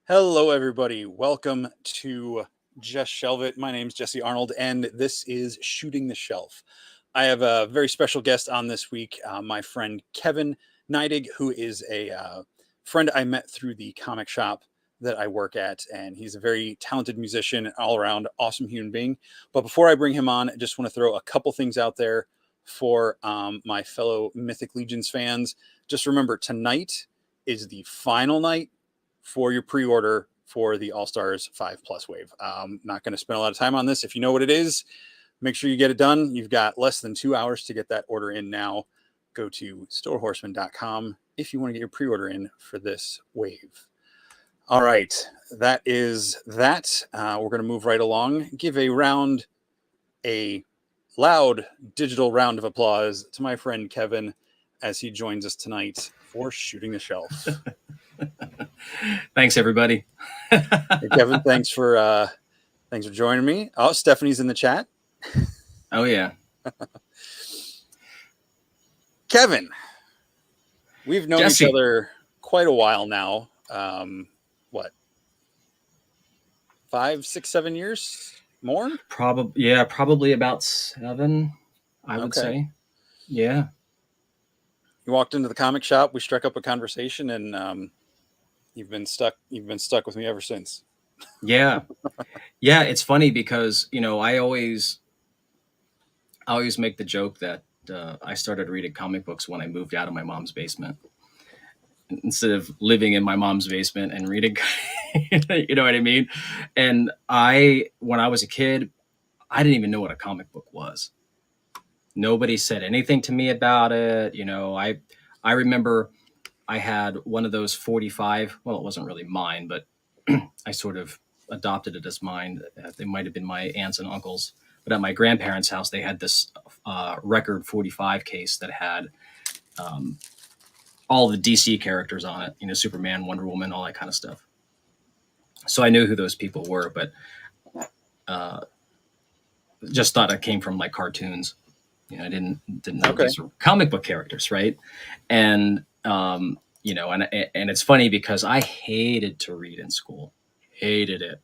Hello, everybody. Welcome to Just Shelve It. My name's Jesse Arnold, and this is Shooting the Shelf. I have a very special guest on this week, my friend Kevin Neidig, who is a friend I met through the comic shop that I work at, and he's a very talented musician, all around awesome human being. But before I bring him on, I just want to throw a couple things out there for my fellow Mythic Legions fans. Just remember, tonight is the final night for your pre-order for the All-Stars 5+ wave. Not going to spend a lot of time on this. If you know what it is, make sure you get it done. You've got less than 2 hours to get that order in now. Go to storehorseman.com if you want to get your pre-order in for this wave. All right, that is that. We're going to move right along. Give a loud digital round of applause to my friend Kevin as he joins us tonight for Shooting the Shelf. Thanks, everybody. Hey, Kevin, thanks for joining me. Oh, Stephanie's in the chat. Oh, yeah. Kevin, we've known Jesse. each other quite a while now. What? 5, 6, 7 years? More? Probably about 7, I would say. Yeah. You walked into the comic shop, we struck up a conversation, and you've been stuck with me ever since. Yeah. Yeah, it's funny because, I always make the joke that I started reading comic books when I moved out of my mom's basement. Instead of living in my mom's basement and reading, you know what I mean? And when I was a kid, I didn't even know what a comic book was. Nobody said anything to me about it. I remember I had one of those 45. Well, it wasn't really mine, but I sort of adopted it as mine. They might have been my aunts and uncles. But at my grandparents' house, they had this record 45 case that had all the DC characters on it. Superman, Wonder Woman, all that kind of stuff. So I knew who those people were, but just thought it came from like cartoons. I didn't know these were comic book characters, right? And and it's funny because I hated to read in school, hated it,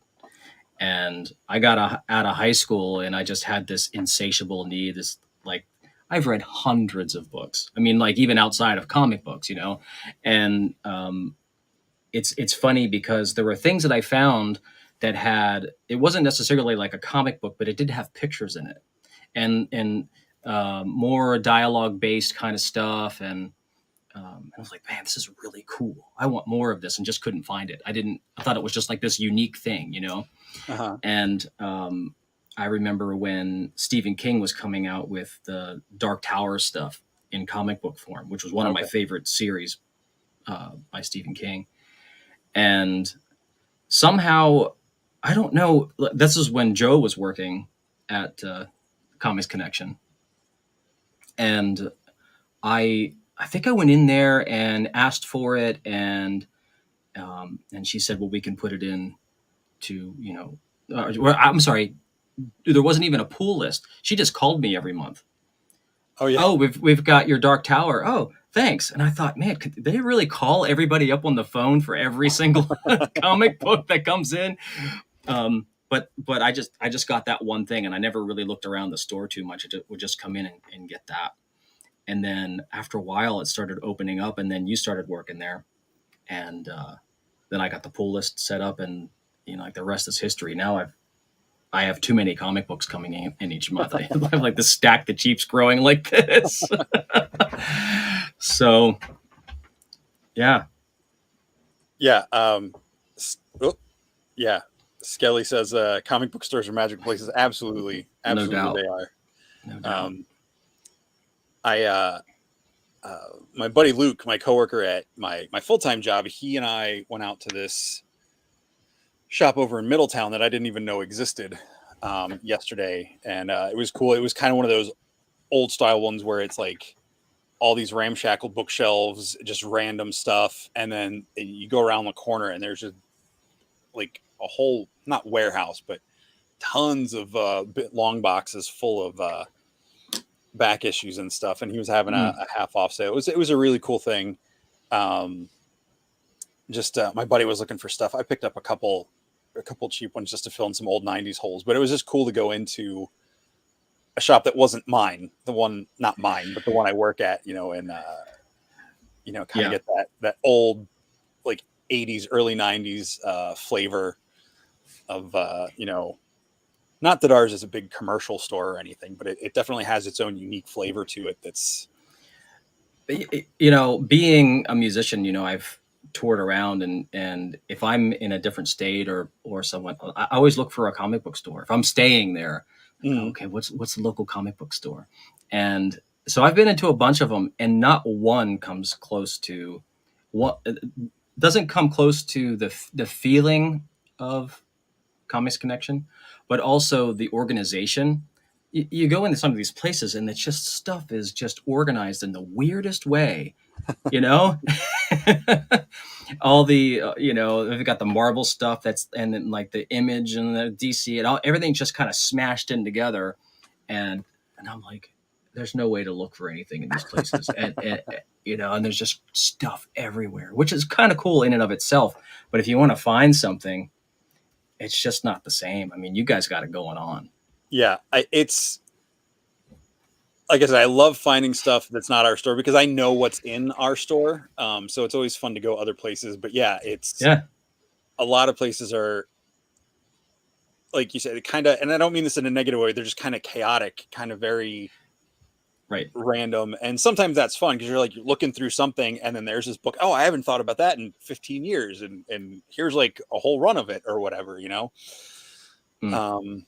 and I got out of high school and I just had this insatiable need. This I've read hundreds of books. I mean, even outside of comic books, and it's funny because there were things that I found that it wasn't necessarily like a comic book, but it did have pictures in it, and more dialogue based kind of stuff. And I was like, man, this is really cool. I want more of this, and just couldn't find it. I thought it was just like this unique thing, Uh-huh. And I remember when Stephen King was coming out with the Dark Tower stuff in comic book form, which was one of my favorite series by Stephen King. And somehow, I don't know, this is when Joe was working at Comics Connection. And I think I went in there and asked for it, and she said, well, we can put it in to, I'm sorry, there wasn't even a pool list. She just called me every month. Oh, yeah. Oh, we've got your Dark Tower. Oh, thanks. And I thought, man, could they really call everybody up on the phone for every single comic book that comes in? But I just got that one thing, and I never really looked around the store too much. It would just come in and get that. And then after a while, it started opening up, and then you started working there. And then I got the pull list set up, and the rest is history. Now I have too many comic books coming in each month. I have like this stack that keeps growing like this. So, yeah. Yeah. Yeah. Skelly says comic book stores are magical places. Absolutely. No doubt. They are. No doubt. My buddy Luke, my coworker at my full-time job, he and I went out to this shop over in Middletown that I didn't even know existed yesterday. And it was cool. It was kind of one of those old style ones where it's like all these ramshackle bookshelves, just random stuff. And then you go around the corner and there's just like a whole, not warehouse, but tons of long boxes full of back issues and stuff. And he was having a half off sale. It was a really cool thing. just my buddy was looking for stuff. I picked up a couple cheap ones just to fill in some old 90s holes, but it was just cool to go into a shop that wasn't mine, the one, not mine, but the one I work at, and kind of Yeah. get that old, like, 80s, early 90s flavor of, not that ours is a big commercial store or anything, but it definitely has its own unique flavor to it. That's, Being a musician, I've toured around, and if I'm in a different state or someone, I always look for a comic book store. If I'm staying there, I go, okay, what's the local comic book store? And so I've been into a bunch of them, and not one comes close to what doesn't come close to the feeling of Comics Connection, but also the organization. You go into some of these places, and it's just stuff is just organized in the weirdest way, you know. All the they've got the Marvel stuff and then like the Image and the DC and all everything's just kind of smashed in together, and I'm like, there's no way to look for anything in these places, and there's just stuff everywhere, which is kind of cool in and of itself. But if you want to find something, it's just not the same. I mean, you guys got it going on. yeah, it's like I said, I love finding stuff that's not our store because I know what's in our store. So it's always fun to go other places. But yeah, Yeah. a lot of places are, like you said, it kind of, and I don't mean this in a negative way. They're just kind of chaotic, kind of very Right. random. And sometimes that's fun because you're looking through something and then there's this book. Oh, I haven't thought about that in 15 years. And here's like a whole run of it or whatever, Mm.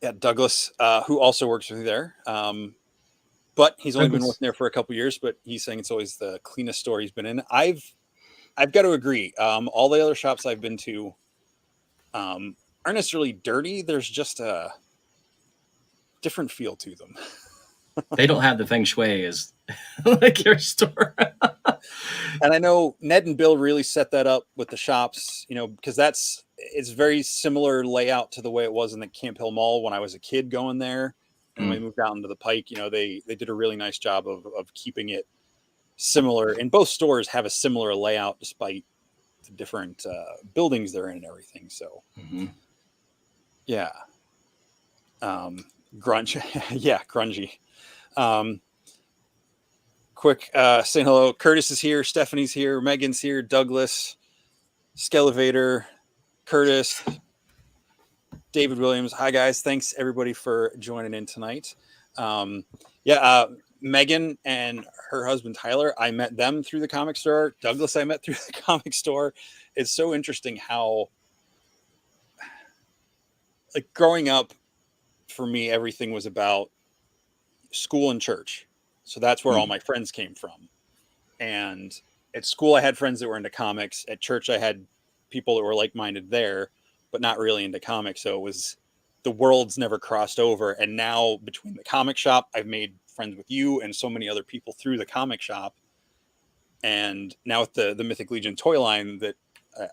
Yeah, Douglas, who also works with you there. But he's only been Douglas. working there for a couple years, but he's saying it's always the cleanest store he's been in. I've got to agree. All the other shops I've been to aren't necessarily dirty. There's just a different feel to them. They don't have the feng shui as like your store. And I know Ned and Bill really set that up with the shops, because it's very similar layout to the way it was in the Camp Hill Mall when I was a kid going there. And when we moved out into the Pike, they did a really nice job of keeping it similar. And both stores have a similar layout despite the different buildings they're in and everything. So, yeah. Grunge. Yeah, grungy. Quick saying hello. Curtis is here. Stephanie's here. Megan's here. Douglas, Skelevator, Curtis, David Williams. Hi, guys. Thanks, everybody, for joining in tonight. Megan and her husband, Tyler, I met them through the comic store. Douglas, I met through the comic store. It's so interesting how, like, growing up, for me, everything was about school and church. So that's where all my friends came from. And at school, I had friends that were into comics. At church, I had people that were like-minded there, but not really into comics. So it was, the worlds never crossed over. And now between the comic shop, I've made friends with you and so many other people through the comic shop. And now with the Mythic Legion toy line that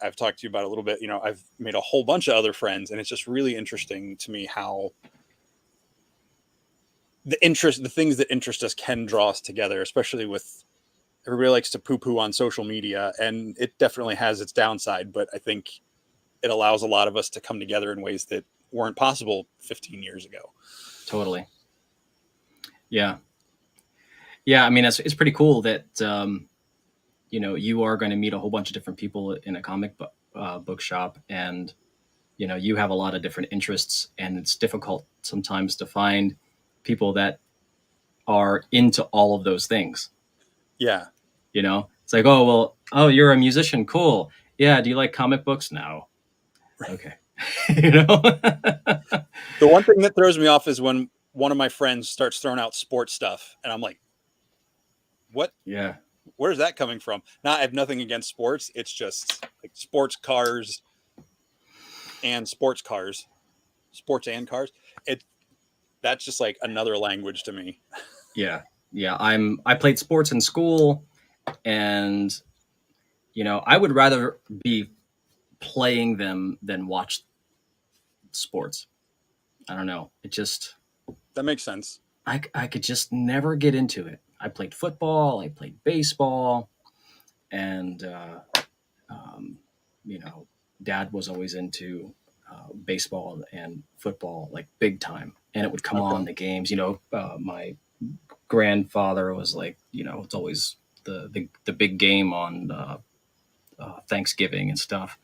I've talked to you about a little bit, I've made a whole bunch of other friends. And it's just really interesting to me how the things that interest us can draw us together, especially with, everybody likes to poo-poo on social media, and it definitely has its downside, but I think it allows a lot of us to come together in ways that weren't possible 15 years ago. Totally. Yeah. Yeah. I mean, it's pretty cool that, you are going to meet a whole bunch of different people in a comic book shop, and, you have a lot of different interests, and it's difficult sometimes to find people that are into all of those things. Yeah. It's like, oh, you're a musician. Cool. Yeah. Do you like comic books? No. Okay. The one thing that throws me off is when one of my friends starts throwing out sports stuff, and I'm like, what? Yeah. Where's that coming from? Now, I have nothing against sports. It's just like sports cars and cars. That's just like another language to me. Yeah. Yeah. I played sports in school, and, I would rather be playing them than watch sports. I don't know. That makes sense. I could just never get into it. I played football. I played baseball. and you know, Dad was always into baseball and football, like big time, and it would come on Okay. the games. You know, my grandfather was like, you know, it's always the big game on Thanksgiving and stuff,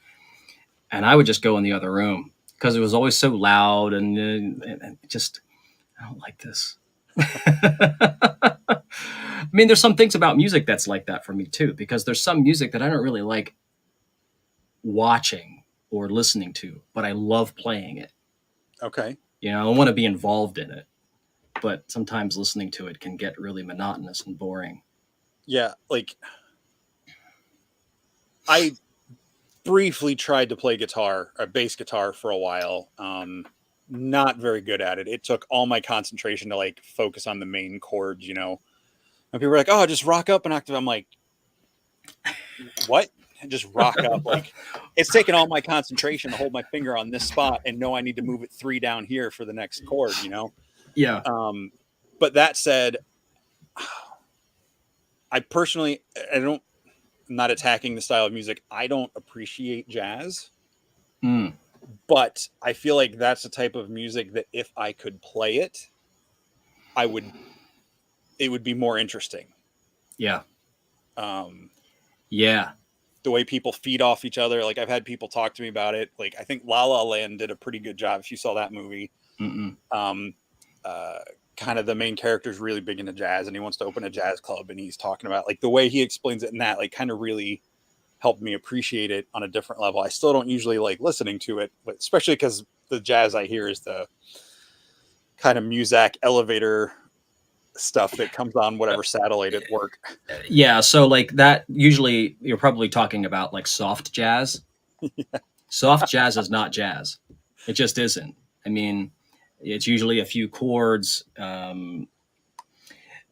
and I would just go in the other room because it was always so loud and just I don't like this. I mean, there's some things about music that's like that for me too, because there's some music that I don't really like watching or listening to, but I love playing it. Okay. You know, I want to be involved in it, but sometimes listening to it can get really monotonous and boring. Yeah, like I briefly tried to play guitar, or bass guitar for a while. Not very good at it. It took all my concentration to like focus on the main chords, you know. And people were like, "Oh, just rock up an octave." I'm like, "What?" And just rock up. Like it's taken all my concentration to hold my finger on this spot and know I need to move it 3 down here for the next chord, you know. Yeah. But that said, I personally, I don't. I'm not attacking the style of music. I don't appreciate jazz. Mm. But I feel like that's the type of music that if I could play it, I would it would be more interesting. Yeah. Um, Yeah. the way people feed off each other, like I've had people talk to me about it. Like I think La La Land did a pretty good job. If you saw that movie, Mm-mm. um, uh, kind of the main character is really big into jazz, and he wants to open a jazz club, and he's talking about like the way he explains it in that, like kind of really helped me appreciate it on a different level. I still don't usually like listening to it, but especially because the jazz I hear is the kind of Muzak elevator stuff that comes on whatever satellite at work. Yeah. So like that, usually you're probably talking about like soft jazz. Soft jazz is not jazz. It just isn't. I mean, it's usually a few chords.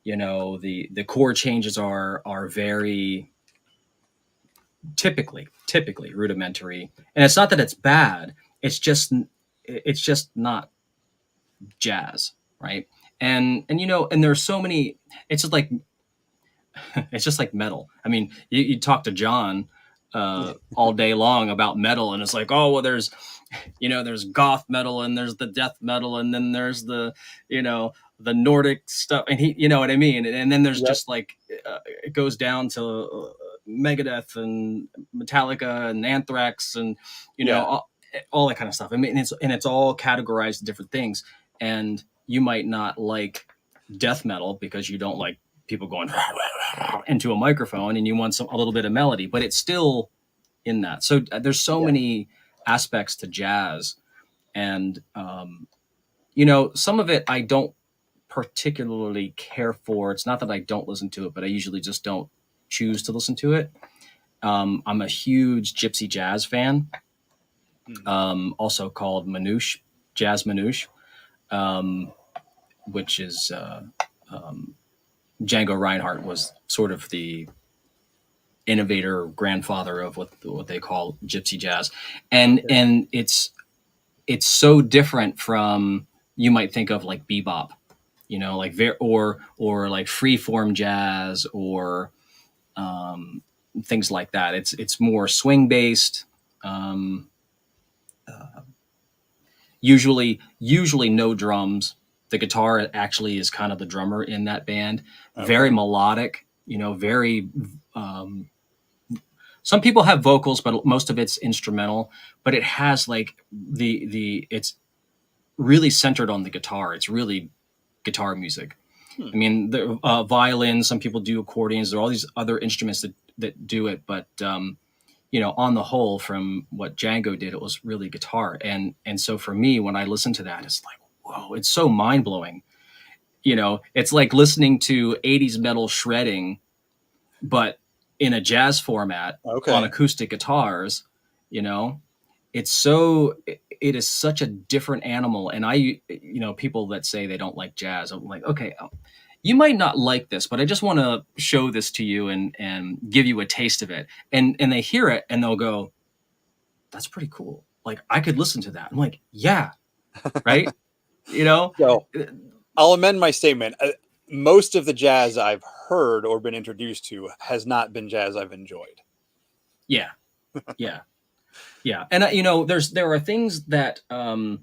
You know, the chord changes are very typically rudimentary, and it's not that it's bad. It's just not jazz, right? And you know, and there's so many. It's just like it's just like metal. I mean, you talk to John all day long about metal, and it's like, oh well, there's you know, there's goth metal, and there's the death metal, and then there's the you know the Nordic stuff, and he, you know what I mean, and then there's Yep. just like it goes down to Megadeth and Metallica and Anthrax, and you know Yeah. all that kind of stuff. I mean, it's all categorized different things, and you might not like death metal because you don't like people going into a microphone and you want a little bit of melody, but it's still in that. So there's so Yeah. many aspects to jazz, and you know, some of it I don't particularly care for. It's not that I don't listen to it, but I usually just don't choose to listen to it. I'm a huge Gypsy Jazz fan, also called Manouche, Jazz Manouche, um, which is Django Reinhardt was sort of the innovator, grandfather of what they call Gypsy Jazz, and Okay. it's so different from you might think of like bebop, you know, like or like freeform jazz or um, things like that. It's more swing based. Um, usually no drums. The guitar actually is kind of the drummer in that band. Very Okay. melodic, you know, very. Some people have vocals, but most of it's instrumental. But it has like the it's really centered on the guitar. It's really guitar music. Hmm. I mean, the violins. Some people do accordions. There are all these other instruments that do it, but you know, on the whole, from what Django did, it was really guitar. And so for me, when I listen to that, it's like, whoa, it's so mind blowing. You know, it's like listening to '80s metal shredding, but in a jazz format on Okay. acoustic guitars. You know, it is such a different animal. And you know, people that say they don't like jazz, I'm like, okay, you might not like this, but I just want to show this to you and give you a taste of it. And they hear it and they'll go, that's pretty cool. Like I could listen to that. I'm like, yeah, right. You know, So I'll amend my statement. most of the jazz I've heard or been introduced to has not been jazz I've enjoyed. Yeah, yeah, yeah. And there are things that I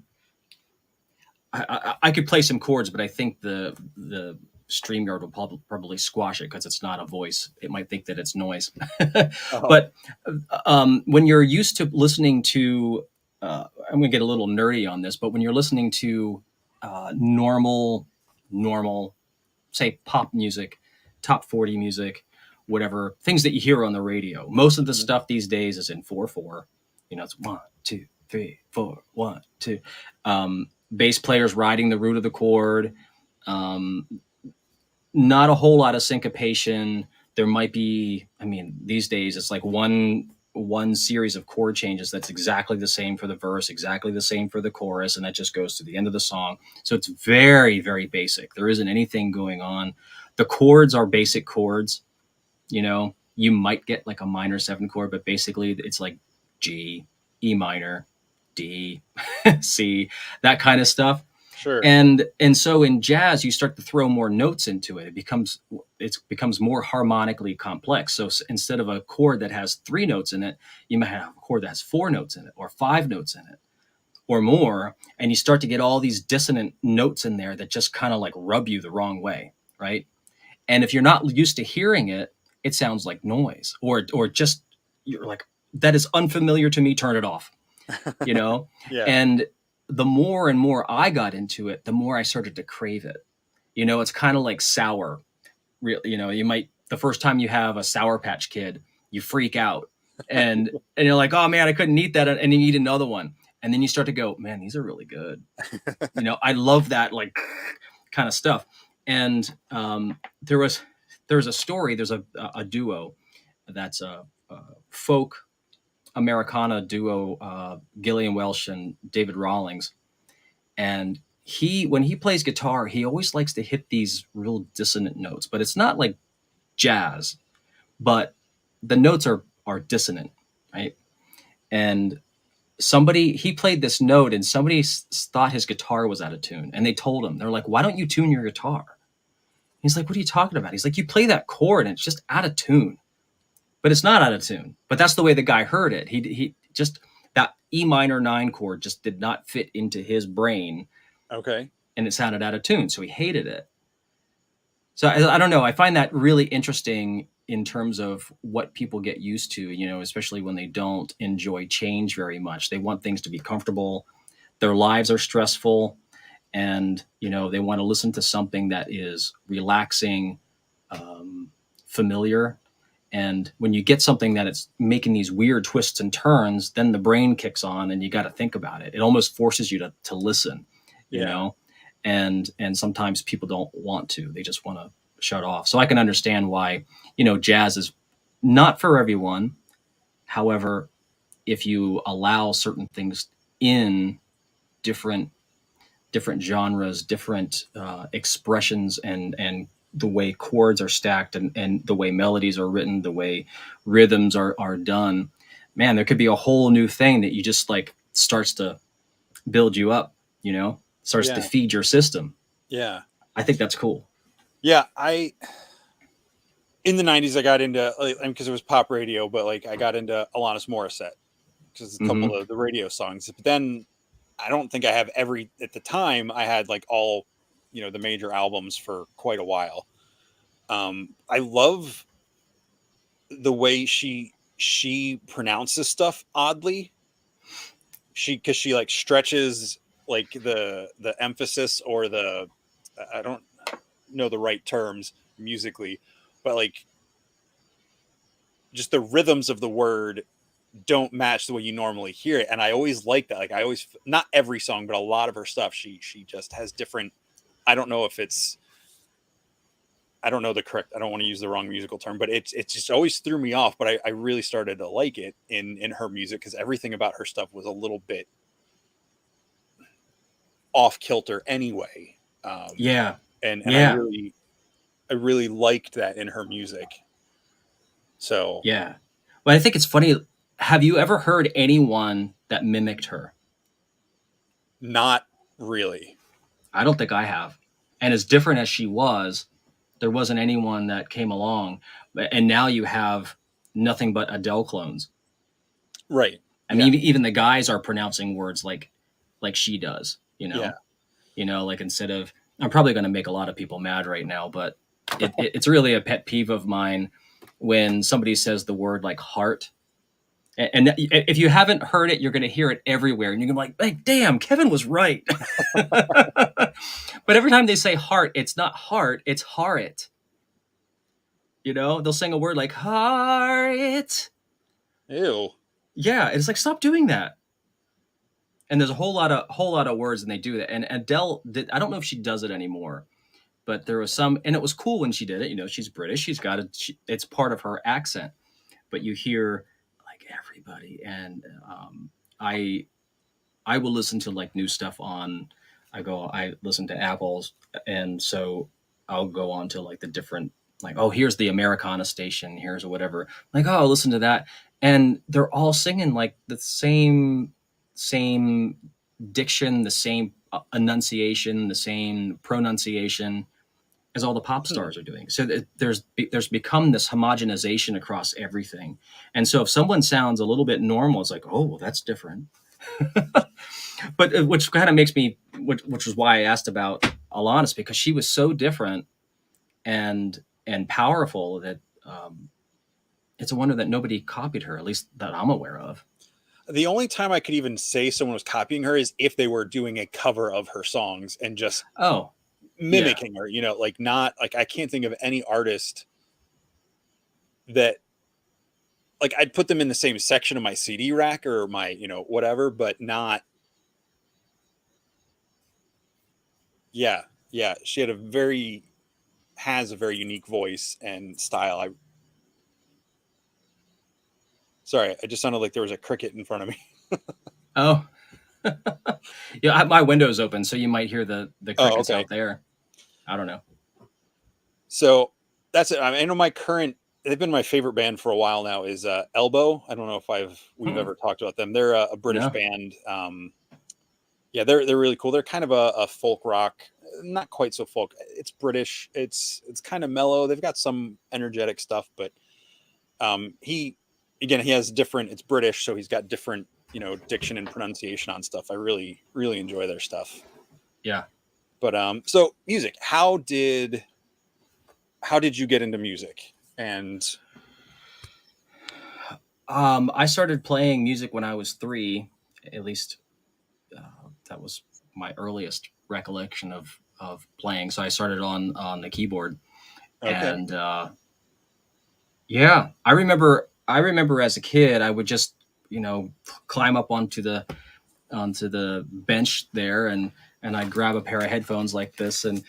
could play some chords, but I think the StreamYard will probably squash it because it's not a voice. It might think that it's noise. Oh, But when you're used to listening to, I'm going to get a little nerdy on this, but when you're listening to normal, say pop music, top 40 music, whatever, things that you hear on the radio, most of the stuff these days is in 4/4. It's 1, 2, 3, 4, 1, 2. Bass players riding the root of the chord. Um, Not a whole lot of syncopation. There might be, these days it's like one series of chord changes that's exactly the same for the verse, exactly the same for the chorus, and that just goes to the end of the song. So it's very, very basic. There isn't anything going on. The chords are basic chords. You might get like a minor 7 chord, but basically it's like G, E minor, D, C, that kind of stuff. sure. And so in jazz, you start to throw more notes into it. It becomes more harmonically complex. So instead of a chord that has 3 notes in it, you might have a chord that has 4 notes in it, or 5 notes in it, or more. And you start to get all these dissonant notes in there that just kind of like rub you the wrong way, right? And if you're not used to hearing it, it sounds like noise, or just you're like, that is unfamiliar to me. Turn it off, Yeah. And the more and more I got into it, the more I started to crave it. It's kind of like sour. The first time you have a Sour Patch Kid, you freak out, and you're like, oh man, I couldn't eat that, and you eat another one, and then you start to go, man, these are really good. I love that like kind of stuff. And there's a story. There's a duo that's a folk Americana duo, Gillian Welsh and David Rawlings. And when he plays guitar, he always likes to hit these real dissonant notes, but it's not like jazz, but the notes are dissonant, right? And he played this note, and somebody thought his guitar was out of tune, and they told him, they're like, why don't you tune your guitar? He's like, what are you talking about? He's like, you play that chord and it's just out of tune. But it's not out of tune. But that's the way the guy heard it. He just, that E minor 9 chord just did not fit into his brain. Okay. And it sounded out of tune, so he hated it. So I don't know. I find that really interesting in terms of what people get used to, especially when they don't enjoy change very much. They want things to be comfortable. Their lives are stressful, and, they want to listen to something that is relaxing, familiar. And when you get something that it's making these weird twists and turns, then the brain kicks on and you got to think about it. It almost forces you to listen, and sometimes people don't want to, they just want to shut off. So I can understand why, jazz is not for everyone. However, if you allow certain things in different genres, different expressions, and the way chords are stacked, and the way melodies are written, the way rhythms are done, man, there could be a whole new thing that you just like starts to build you up, starts to feed your system. Yeah. I think that's cool. Yeah. In the 90s, I got into, because it was pop radio, but like I got into Alanis Morissette because a couple of the radio songs. But then I don't think I have at the time I had like all, the major albums for quite a while. I love the way she pronounces stuff oddly. Because she like stretches like the emphasis, or I don't know the right terms musically, but like just the rhythms of the word don't match the way you normally hear it. And I always like that. Like I always, not every song, but a lot of her stuff, she just has different, I don't know if it's, I don't know the correct, I don't want to use the wrong musical term, but it's just always threw me off. But I really started to like it in her music, because everything about her stuff was a little bit off kilter anyway. And I really liked that in her music. So yeah. Well, I think it's funny. Have you ever heard anyone that mimicked her? Not really. I don't think I have. And as different as she was, There wasn't anyone that came along, and now you have nothing but Adele clones. Right. I mean, even the guys are pronouncing words like she does. Like instead of, I'm probably going to make a lot of people mad right now, but it's really a pet peeve of mine when somebody says the word like heart. And if you haven't heard it, you're going to hear it everywhere. And you're going to be like, damn, Kevin was right. But every time they say heart, it's not heart, it's heart. They'll sing a word like heart. Ew. Yeah, it's like, stop doing that. And there's a whole lot of words, and they do that. And Adele I don't know if she does it anymore, but there was some, and it was cool when she did it. She's British. She's got it's part of her accent. But you hear like everybody, and I will listen to like new stuff on. I listen to Apple's, and so I'll go on to like the different, like, oh, here's the Americana station, here's whatever. Like, oh, I'll listen to that, and they're all singing like the same diction, the same enunciation, the same pronunciation as all the pop stars are doing. So there's become this homogenization across everything. And so if someone sounds a little bit normal, it's like, oh, well, that's different. But which kind of makes me, which is why I asked about Alanis, because she was so different and powerful that it's a wonder that nobody copied her, at least that I'm aware of. The only time I could even say someone was copying her is if they were doing a cover of her songs and just mimicking her, like not like, I can't think of any artist that like I'd put them in the same section of my CD rack or my, whatever, but not. Yeah. She has a very unique voice and style. Sorry, I just sounded like there was a cricket in front of me. Oh, yeah, my window's open, so you might hear the crickets out there. I don't know. So that's it. I know they've been my favorite band for a while now is Elbow. I don't know if we've ever talked about them. They're a British band. They're really cool. They're kind of a folk rock, not quite so folk. It's British. It's kind of mellow. They've got some energetic stuff, but he has different. It's British, so he's got different diction and pronunciation on stuff. I really, really enjoy their stuff. Yeah. But so music, how did you get into music? And I started playing music when I was 3, at least that was my earliest recollection of playing. So I started on the keyboard. Okay. And I remember as a kid, I would just climb up onto the bench there, and I'd grab a pair of headphones like this and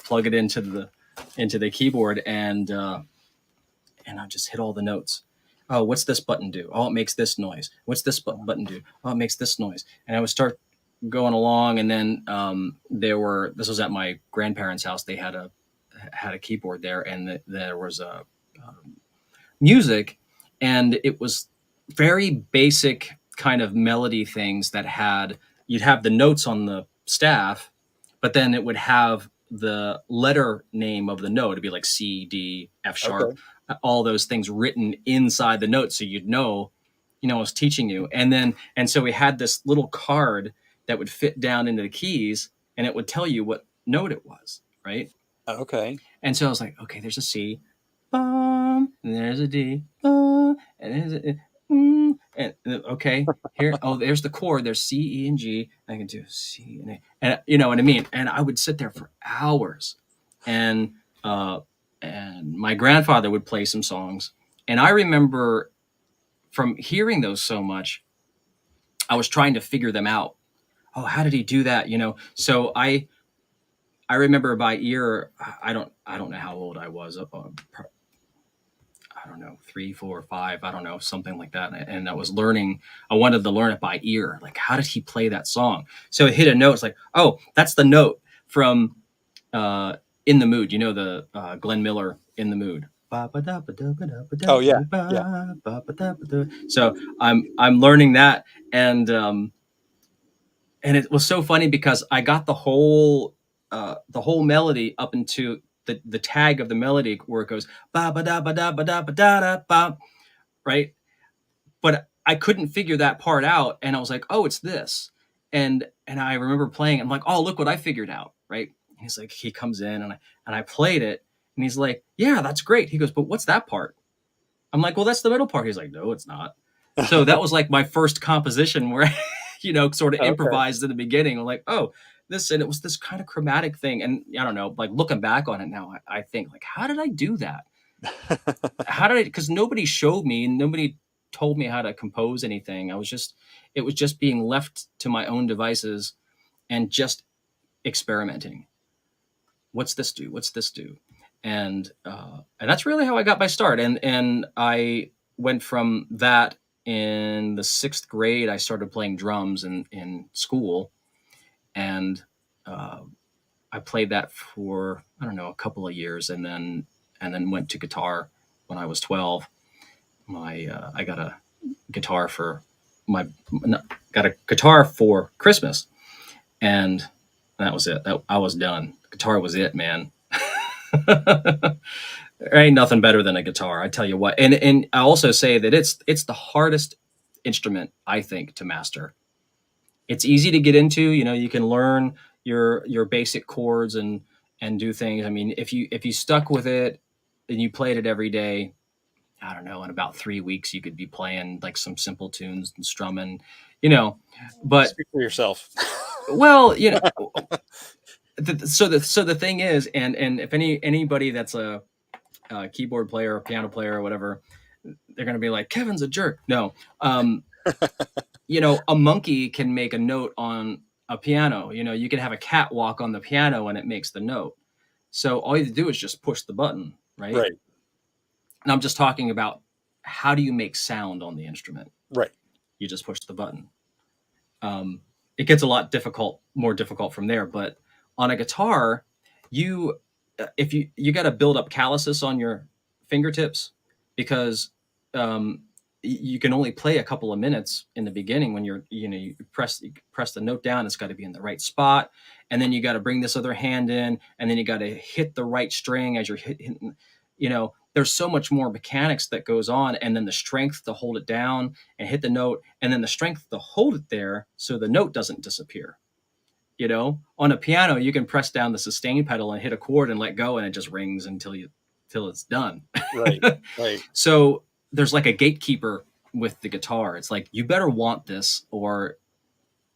plug it into the keyboard, and I'd just hit all the notes. Oh, what's this button do? Oh, it makes this noise. What's this button do? Oh, it makes this noise. And I would start going along, and then this was at my grandparents' house. They had a keyboard there, and there was a music, and it was very basic kind of melody things that you'd have the notes on the staff, but then it would have the letter name of the note. It'd be like C, D, F sharp, all those things written inside the note, so you'd know, I was teaching you. And so we had this little card that would fit down into the keys, and it would tell you what note it was, right? Okay. And so I was like, okay, there's a C, and there's a D, and there's a and okay, here, oh, there's the chord. There's C, E, and G. I can do C and A, and you know what I mean. And I would sit there for hours, and my grandfather would play some songs, and I remember from hearing those so much, I was trying to figure them out. Oh, how did he do that? So I remember by ear. I don't know how old I was. I don't know, 3, 4, 5, I don't know, something like that. And I wanted to learn it by ear. Like, how did he play that song? So it hit a note. It's like, oh, that's the note from In the Mood. The Glenn Miller In the Mood. Oh yeah. So I'm learning that, and it was so funny because I got the whole melody up into the tag of the melody where it goes ba ba da ba da ba da ba da da ba, right? But I couldn't figure that part out, and I was like, oh, it's this. And I remember playing. I'm like, oh, look what I figured out, right? He's like, he comes in and I played it, and he's like, yeah, that's great. He goes, but what's that part? I'm like, well, that's the middle part. He's like, no, it's not. So that was like my first composition where, sort of Okay. improvised in the beginning. I'm like, oh, this, and it was this kind of chromatic thing. And I don't know, like looking back on it now, I think like, how did I do that? How did I, because nobody showed me, nobody told me how to compose anything. It was just being left to my own devices and just experimenting. What's this do? What's this do? And that's really how I got my start. And I went from that. In the 6th grade, I started playing drums in school, and I played that for, I don't know, a couple of years, and then went to guitar when I was 12. I got a guitar for Christmas, and that was it. I was done. Guitar was it, man. There ain't nothing better than a guitar, I tell you what. And I also say that it's the hardest instrument, I think, to master. It's easy to get into. You can learn your basic chords and do things. I mean, if you stuck with it and you played it every day, I don't know, in about 3 weeks you could be playing like some simple tunes and strumming, But Speak for yourself. well, so the thing is, and if anybody that's a keyboard player or piano player or whatever, they're going to be like, Kevin's a jerk. No. A monkey can make a note on a piano. You can have a cat walk on the piano and it makes the note. So all you have to do is just push the button, right? Right. And I'm just talking about, how do you make sound on the instrument? Right. You just push the button. It gets a lot more difficult from there. But on a guitar, you got to build up calluses on your fingertips, because you can only play a couple of minutes in the beginning when you press the note down. It's got to be in the right spot, and then you got to bring this other hand in, and then you got to hit the right string as you're hitting. There's so much more mechanics that goes on, and then the strength to hold it down and hit the note, and then the strength to hold it there so the note doesn't disappear. On a piano, you can press down the sustain pedal and hit a chord and let go, and it just rings until it's done. Right. Right. So there's like a gatekeeper with the guitar. It's like, you better want this or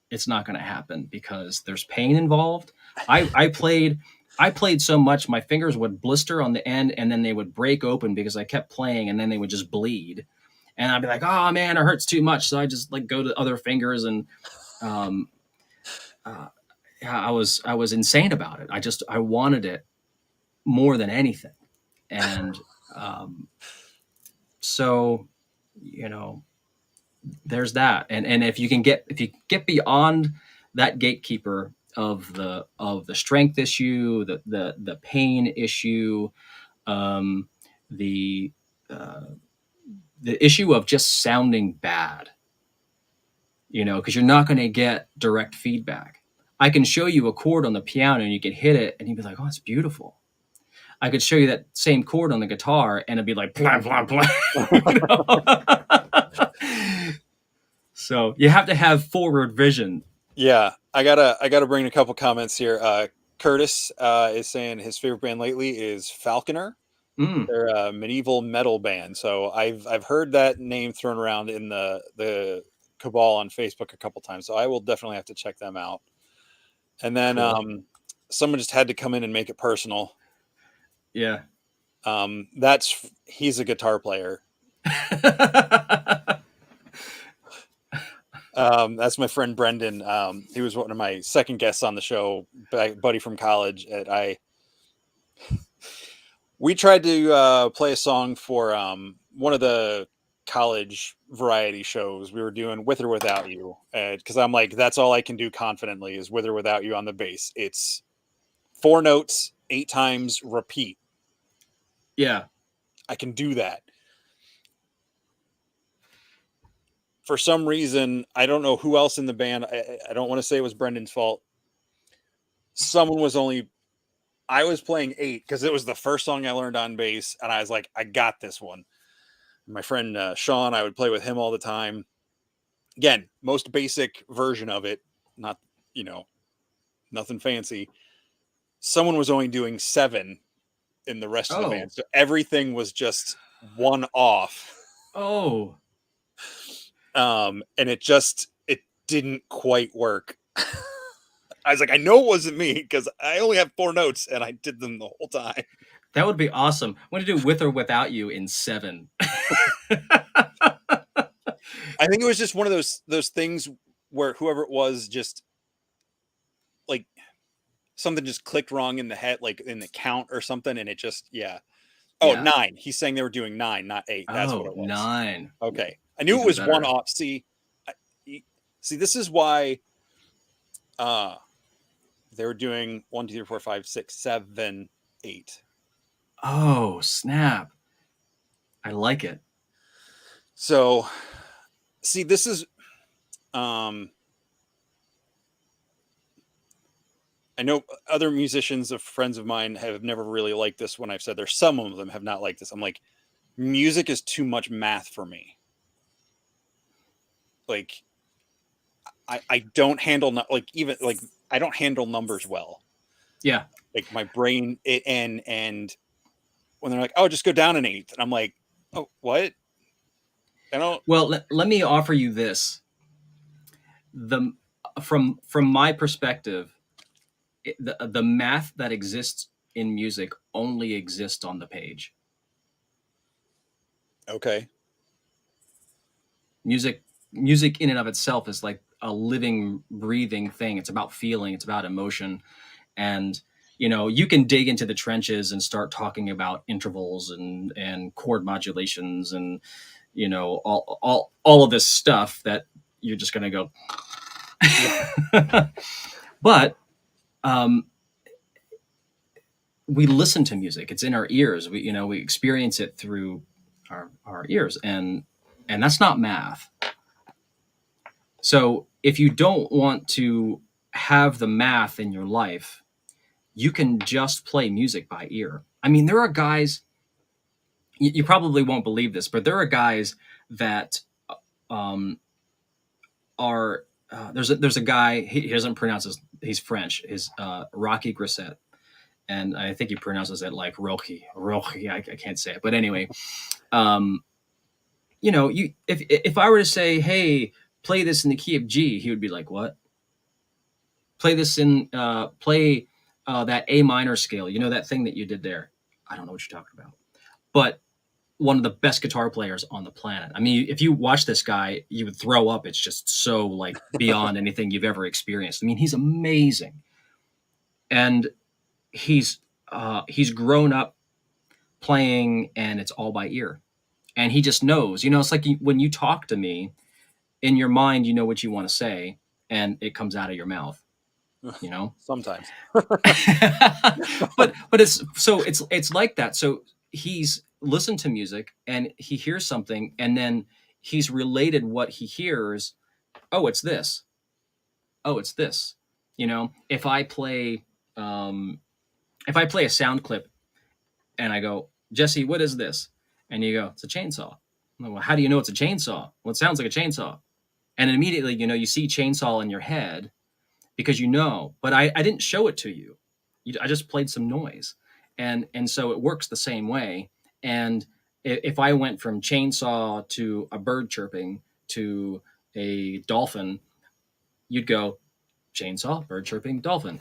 it's not going to happen, because there's pain involved. I played so much, my fingers would blister on the end, and then they would break open because I kept playing, and then they would just bleed. And I'd be like, oh man, it hurts too much. So I just like go to other fingers, and I was insane about it. I wanted it more than anything. And so, there's that. And if you get beyond that gatekeeper of the strength issue, the pain issue, the issue of just sounding bad, because you're not going to get direct feedback. I can show you a chord on the piano and you can hit it and you'd be like, oh, it's beautiful. I could show you that same chord on the guitar and it'd be like, blah, blah, blah. So you have to have forward vision. Yeah, I gotta bring a couple comments here. Curtis is saying his favorite band lately is Falconer. They're a medieval metal band. So I've heard that name thrown around in the cabal on Facebook a couple times. So I will definitely have to check them out. And then cool. Someone just had to come in and make it personal. Yeah. He's a guitar player. That's my friend Brendan. He was one of my second guests on the show, buddy from college. We tried to play a song for one of the college variety shows. We were doing With or Without You, because I'm like, that's all I can do confidently is With or Without You on the bass. It's 4 notes, 8 times, repeat. Yeah. I can do that. For some reason, I don't know who else in the band. I don't want to say it was Brendan's fault. Someone was only I was playing 8 because it was the first song I learned on bass, and I was like, I got this one. My friend Sean, I would play with him all the time. Again, most basic version of it, not, nothing fancy. Someone was only doing 7 in the rest of the band, so everything was just one off. Oh. And it didn't quite work. I was like, I know it wasn't me because I only have 4 notes and I did them the whole time. That would be awesome. I want to do With or Without You in 7. I think it was just one of those things where whoever it was just like something just clicked wrong in the head, like in the count or something, and it just Oh, Yeah. 9. He's saying they were doing 9, not 8. That's what it was. 9. Okay, I knew Even it was better. one off. See, this is why they were doing 1, 2, 3, 4, 5, 6, 7, 8. Oh, snap. I like it. So, see, this is I know other musicians of friends of mine have never really liked this when I've said there's some of them have not liked this. I'm like, music is too much math for me. Like, I don't handle I don't handle numbers well. Yeah. Like my brain and when they're like, oh, just go down an 8th, and I'm like, oh, what? I don't. Well, let me offer you this. From my perspective, the math that exists in music only exists on the page. Okay. Music in and of itself is like a living, breathing thing. It's about feeling. It's about emotion, and you can dig into the trenches and start talking about intervals and chord modulations and all of this stuff that you're just going to go. But we listen to music. It's in our ears. We experience it through our ears, and that's not math. So if you don't want to have the math in your life, you can just play music by ear. I mean, there are guys, you probably won't believe this, but there are guys that are, there's a guy, he doesn't pronounce his, he's French, is Rocky Grisset. And I think he pronounces it like Rocky, I can't say it. But anyway, if I were to say, hey, play this in the key of G, he would be like, what? Play this in, play that A minor scale. That thing that you did there. I don't know what you're talking about. But one of the best guitar players on the planet. I mean, if you watch this guy, you would throw up. It's just so like beyond anything you've ever experienced. I mean, he's amazing. And he's grown up playing, and it's all by ear. And he just knows. It's like when you talk to me, in your mind, you know what you want to say, and it comes out of your mouth. Sometimes. but it's like that. So he's listened to music and he hears something, and then he's related what he hears. Oh, it's this. Oh, it's this. If I play a sound clip and I go, Jesse, what is this? And you go, it's a chainsaw. I'm like, well, how do you know it's a chainsaw? Well, it sounds like a chainsaw. And immediately, you see chainsaw in your head because but I didn't show it to you. I just played some noise. And so it works the same way. And if I went from chainsaw to a bird chirping to a dolphin, you'd go, chainsaw, bird chirping, dolphin.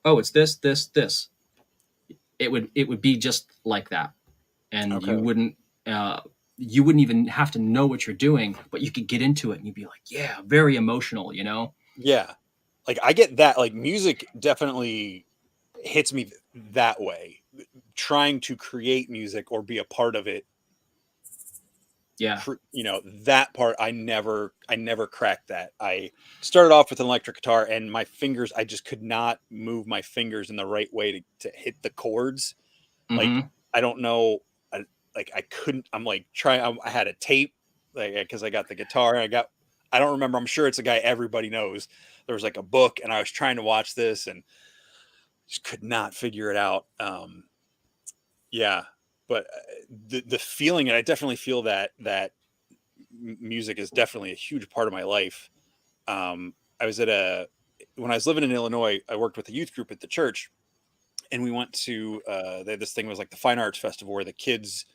Oh, it's this, this, this. It would be just like that. And Okay. you wouldn't even have to know what you're doing, but you could get into it and you'd be like, yeah, very emotional, Yeah. Like I get that. Like music definitely hits me that way. Trying to create music or be a part of it. Yeah. That part I never cracked that. I started off with an electric guitar, and my fingers, I just could not move my fingers in the right way to hit the chords. Mm-hmm. Like, I don't know. I couldn't, I'm like trying, I had a tape, like, cause I got the guitar and I don't remember. I'm sure it's a guy everybody knows. There was like a book, and I was trying to watch this, and just could not figure it out. Yeah, but the feeling, and I definitely feel that music is definitely a huge part of my life. I was when I was living in Illinois, I worked with a youth group at the church, and we went to they had this thing, was like the Fine Arts Festival, where the kids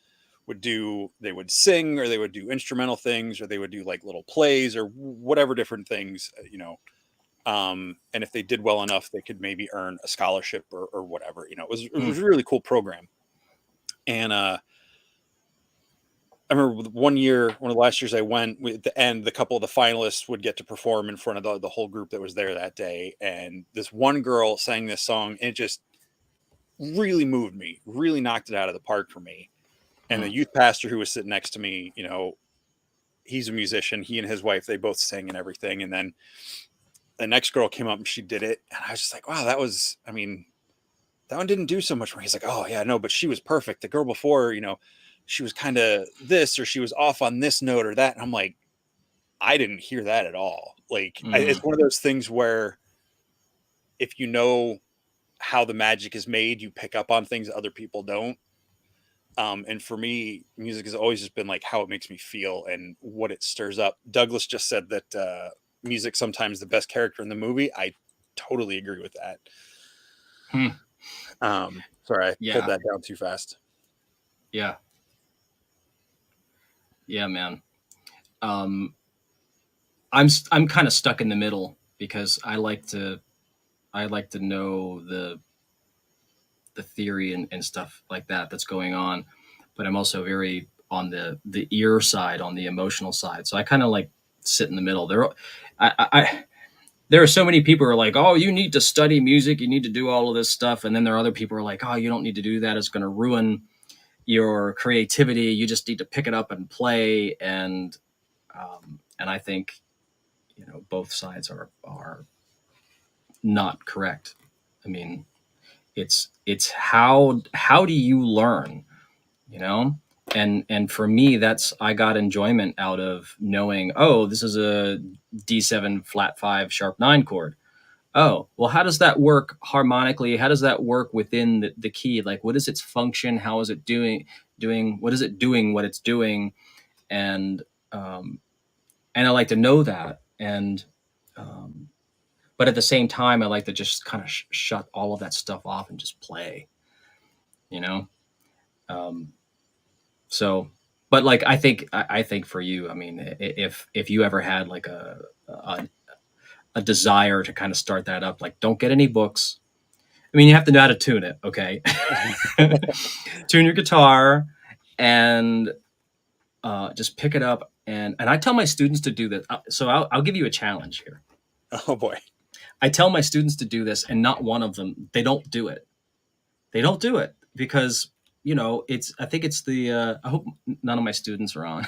they would sing, or they would do instrumental things, or they would do like little plays or whatever different things, and if they did well enough, they could maybe earn a scholarship or whatever. It was a really cool program. And I remember one of the last years I went, at the end, the couple of the finalists would get to perform in front of the whole group that was there that day. And this one girl sang this song, and it just really moved me, really knocked it out of the park for me. And the youth pastor who was sitting next to me, he's a musician. He and his wife, they both sing and everything. And then the next girl came up and she did it. And I was just like, wow, that one didn't do so much for me. He's like, oh yeah, no, but she was perfect. The girl before, she was kind of this, or she was off on this note or that. And I'm like, I didn't hear that at all. Like, it's one of those things where if you know how the magic is made, you pick up on things that other people don't. And for me, music has always just been like how it makes me feel and what it stirs up. Douglas just said that music sometimes the best character in the movie. I totally agree with that. Sorry, I pulled that down too fast. Yeah, man. I'm kind of stuck in the middle, because I like to know the theory and stuff like that's going on, but I'm also very on the ear side, on the emotional side. So I kind of like sit in the middle. There are so many people who are like, oh, you need to study music, you need to do all of this stuff, and then there are other people who are like, oh, you don't need to do that, it's going to ruin your creativity, you just need to pick it up and play. And I think both sides are not correct. I mean, it's how do you learn, and for me, I got enjoyment out of knowing, oh, this is a D7 flat 5 sharp 9 chord. Oh, well, how does that work harmonically? How does that work within the key? Like, what is its function? How is it doing what is it doing what it's doing? And I like to know that. And but at the same time, I like to just kind of shut all of that stuff off and just play, so, but like, I think for you, I mean, if you ever had like a desire to kind of start that up, like, don't get any books. I mean, you have to know how to tune it. Okay. Tune your guitar and just pick it up. And I tell my students to do this. So I'll give you a challenge here. Oh boy. I tell my students to do this, and not one of them, they don't do it. They don't do it because, I think it's I hope none of my students are on.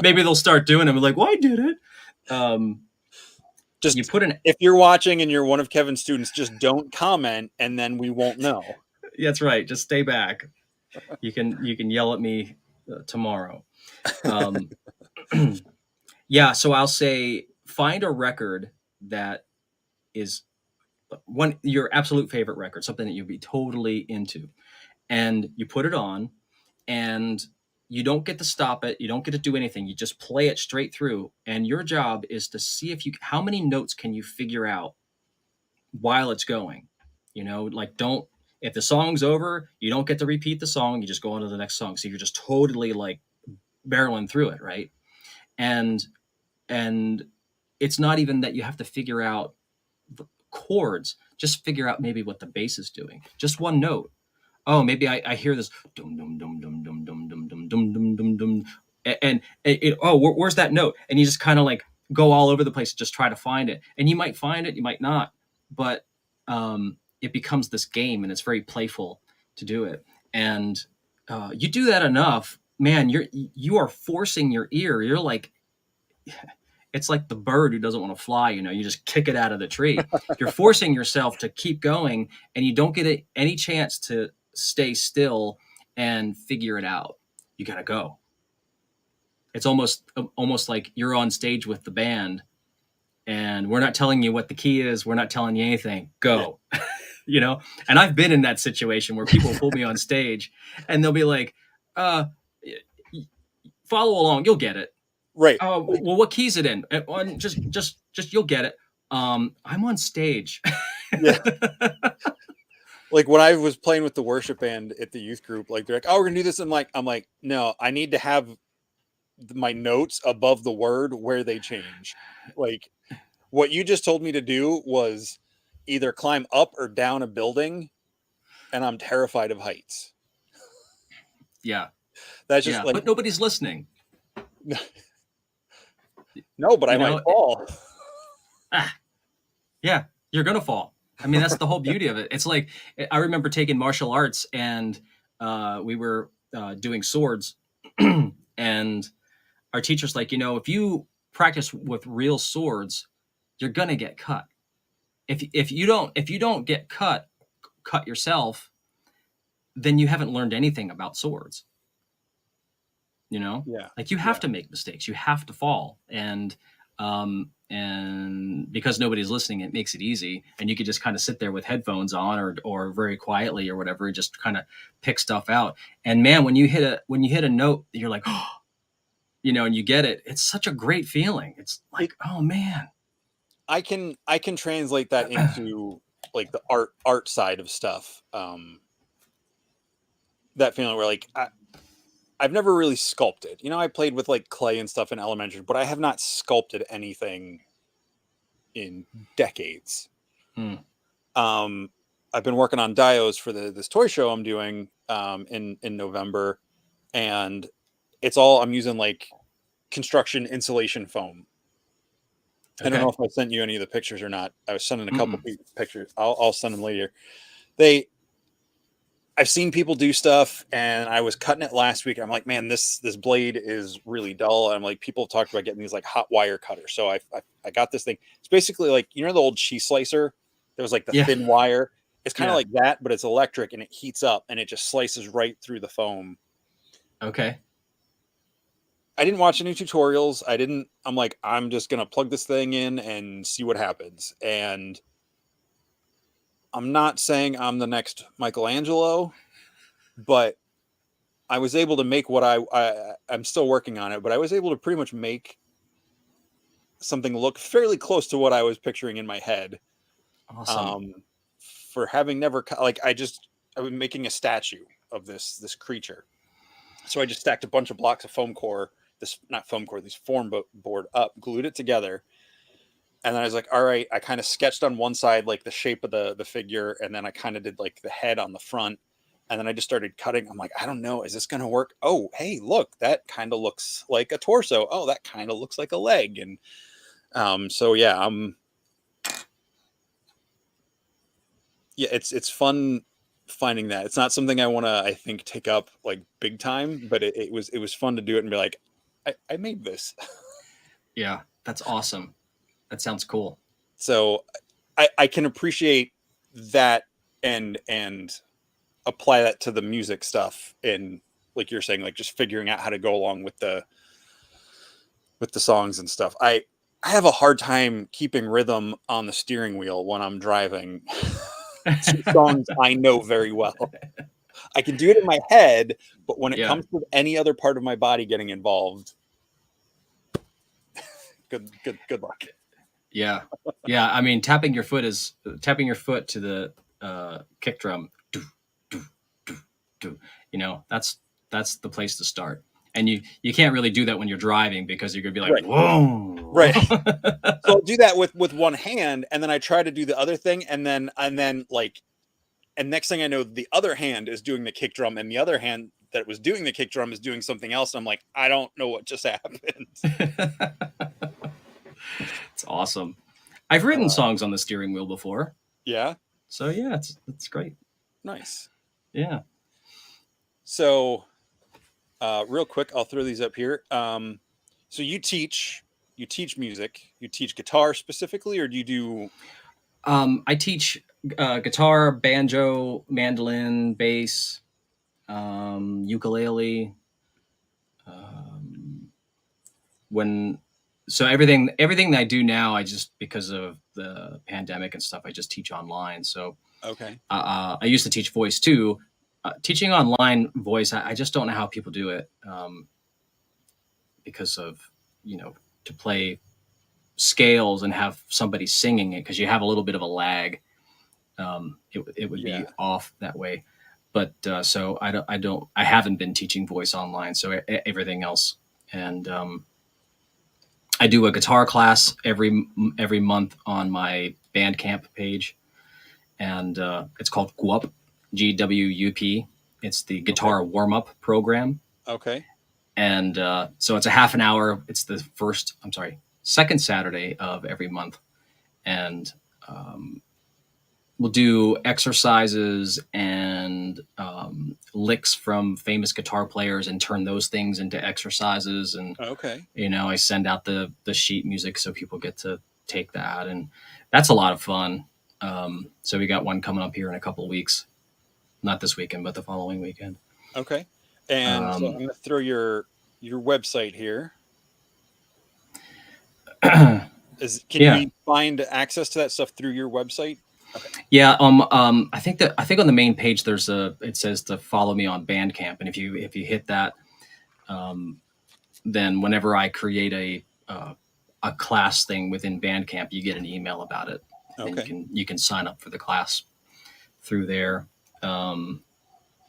Maybe they'll start doing it and be like, well, I did it. Just if you're watching and you're one of Kevin's students, just don't comment, and then we won't know. That's right. Just stay back. You can yell at me tomorrow. Yeah. So I'll say, find a record that is your absolute favorite record, something that you'd be totally into, and you put it on, and you don't get to stop it. You don't get to do anything. You just play it straight through. And your job is to see how many notes can you figure out while it's going. Like, if the song's over, you don't get to repeat the song. You just go on to the next song. So you're just totally like barreling through it. Right. And it's not even that you have to figure out the chords. Just figure out maybe what the bass is doing. Just one note. Oh, maybe I hear this dum dum dum dum dum dum dum dum dum dum dum dum, and where's that note? And you just kind of like go all over the place and just try to find it. And you might find it, you might not, but it becomes this game, and it's very playful to do it. And you do that enough, man, you are forcing your ear. You're like, it's like the bird who doesn't want to fly. You just kick it out of the tree. You're forcing yourself to keep going, and you don't get any chance to stay still and figure it out. You got to go. It's almost like you're on stage with the band, and we're not telling you what the key is. We're not telling you anything. Yeah. Go. And I've been in that situation where people pull me on stage and they'll be like, follow along, you'll get it. Right. Well, what key is it in? Just you'll get it. I'm on stage. Yeah. Like when I was playing with the worship band at the youth group, like they're like, "Oh, we're gonna do this," and I'm like, no, I need to have my notes above the word where they change. Like what you just told me to do was either climb up or down a building, and I'm terrified of heights. Yeah. That's just Yeah. like But nobody's listening. no, but I might fall. Yeah, you're gonna fall. I mean, that's the whole beauty of it. It's like I remember taking martial arts, and we were doing swords, and our teacher's like, if you practice with real swords, you're gonna get cut. If you don't get cut yourself, then you haven't learned anything about swords. Yeah. Like you have to make mistakes, you have to fall, and because nobody's listening, it makes it easy, and you could just kind of sit there with headphones on or very quietly or whatever, and just kind of pick stuff out. And man, when you hit a note, you're like, oh, and you get it. It's such a great feeling. It's like, oh man, I can translate that into like the art side of stuff. That feeling where like I've never really sculpted. I played with like clay and stuff in elementary, but I have not sculpted anything in decades. I've been working on dios for this toy show I'm doing in November, and I'm using like construction insulation foam. I don't know if I sent you any of the pictures or not. I was sending a couple pictures. I'll send them later. I've seen people do stuff, and I was cutting it last week. And I'm like, man, this blade is really dull. And I'm like, people talked about getting these like hot wire cutters. So I got this thing. It's basically like, the old cheese slicer. There was like the thin wire. It's kind of like that, but it's electric, and it heats up, and it just slices right through the foam. Okay. I didn't watch any tutorials. I'm like, I'm just going to plug this thing in and see what happens. And I'm not saying I'm the next Michelangelo, but I was able to make what I'm still working on it, but I was able to pretty much make something look fairly close to what I was picturing in my head. Awesome. For having never like, I was making a statue of this creature. So I just stacked a bunch of blocks of foam core, this form board up, glued it together. And then I was like, all right, I kind of sketched on one side, like the shape of the figure. And then I kind of did like the head on the front. And then I just started cutting. I'm like, I don't know. Is this going to work? Oh, hey, look, that kind of looks like a torso. Oh, that kind of looks like a leg. And so, yeah, it's fun finding that. It's not something I want to, I think, take up like big time, but it was fun to do it and be like, I made this. Yeah, that's awesome. That sounds cool. So I can appreciate that and apply that to the music stuff, and like you're saying, like just figuring out how to go along with the songs and stuff. I have a hard time keeping rhythm on the steering wheel when I'm driving. Two songs I know very well. I can do it in my head, but when it comes to any other part of my body getting involved, good luck. Yeah. I mean, tapping your foot to the kick drum. That's the place to start. And you can't really do that when you're driving, because you're gonna be like, right. Whoa. Right. So I'll do that with one hand, and then I try to do the other thing, and then like, and next thing I know, the other hand is doing the kick drum, and the other hand that was doing the kick drum is doing something else. And I'm like, I don't know what just happened. It's awesome. I've written songs on the steering wheel before. Yeah. So yeah, it's great. Nice. Yeah. So, real quick, I'll throw these up here. So you teach music. You teach guitar specifically, or do you do? I teach guitar, banjo, mandolin, bass, ukulele. When so everything that I do now, I just, because of the pandemic and stuff, I just teach online. So Okay. I used to teach voice too. Teaching online voice, I just don't know how people do it, because of, to play scales and have somebody singing it, because you have a little bit of a lag. It would be Yeah. off that way. But so I haven't been teaching voice online. So everything else, and I do a guitar class every month on my Bandcamp page, and it's called GWUP, GWUP. It's the Okay. guitar warm up program, Okay. and so it's a half an hour. It's the second Saturday of every month, and um, we'll do exercises and licks from famous guitar players and turn those things into exercises. And Okay. I send out the sheet music so people get to take that, and that's a lot of fun. So we got one coming up here in a couple of weeks, not this weekend, but the following weekend. Okay. And so I'm Um, gonna throw your website here. Can yeah, we find access to that stuff through your website? Okay. yeah. I think on the main page it says to follow me on Bandcamp, and if you hit that, um, then whenever I create a class thing within Bandcamp, you get an email about it, and Okay. you can sign up for the class through there. Um,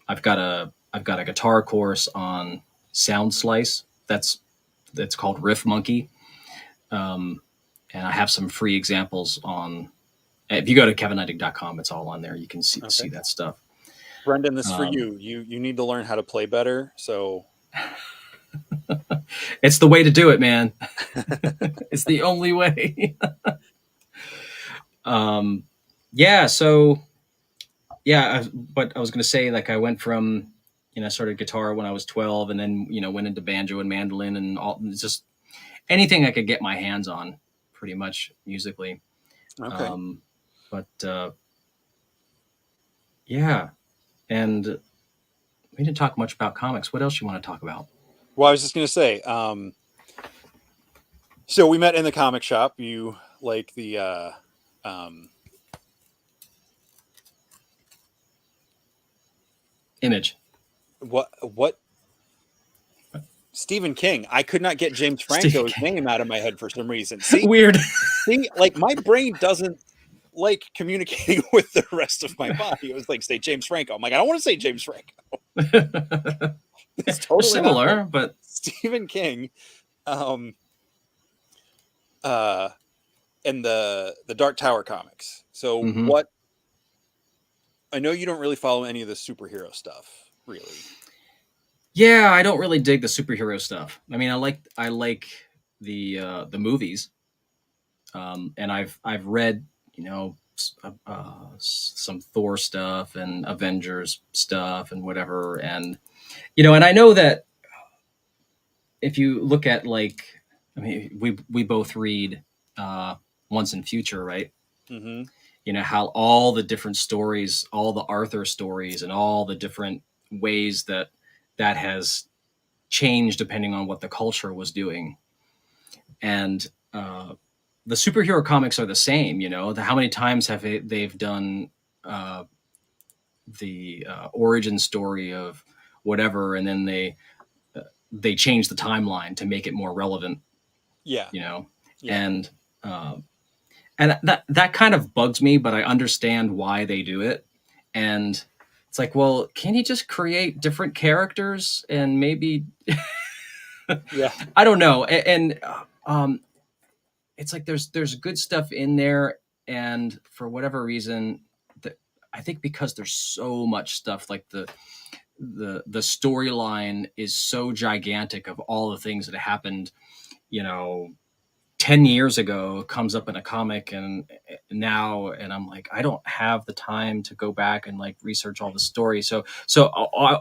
I've got a guitar course on Sound Slice. That's called Riff Monkey, and I have some free examples on. If you go to kevinneidig.com, it's all on there. You can see Okay. that stuff. Brendan, this is for Um, you. You need to learn how to play better. So it's the way to do it, man. It's the only way. um, yeah. So yeah, but I was going to say, like, I went from, I started guitar when I was 12, and then, went into banjo and mandolin and all, just anything I could get my hands on, pretty much musically. okay. Um, but yeah, and we didn't talk much about comics. What else you want to talk about? Well, I was just gonna say, so we met in the comic shop. You like the um, Image. what Stephen King. I could not get James Stephen Franco's King. name out of my head for some reason. See, Weird. see, like my brain doesn't like communicating with the rest of my body. It was like say James Franco. I'm like, I don't want to say James Franco. It's They're totally not right. similar, but Stephen King, um, uh, and the Dark Tower comics. So mhm. what? I know you don't really follow any of the superhero stuff, really. Yeah, I don't really dig the superhero stuff. I mean, I like the movies, and I've read, some Thor stuff and Avengers stuff and whatever, and and I know that if you look at, like, I mean, we both read uh, Once and Future, right? Mm-hmm. How all the different stories, all the Arthur stories, and all the different ways that has changed depending on what the culture was doing. And the superhero comics are the same. How many times have they've done uh, the origin story of whatever, and then they change the timeline to make it more relevant. Yeah, You know, yeah, and uh, and that kind of bugs me, but I understand why they do it. And it's like, well, can you just create different characters and maybe yeah, I don't know. And it's like there's good stuff in there, and for whatever reason, I think because there's so much stuff, like the storyline is so gigantic of all the things that happened, you know 10 years ago, comes up in a comic, and now, and I'm like, I don't have the time to go back and like research all the stories. So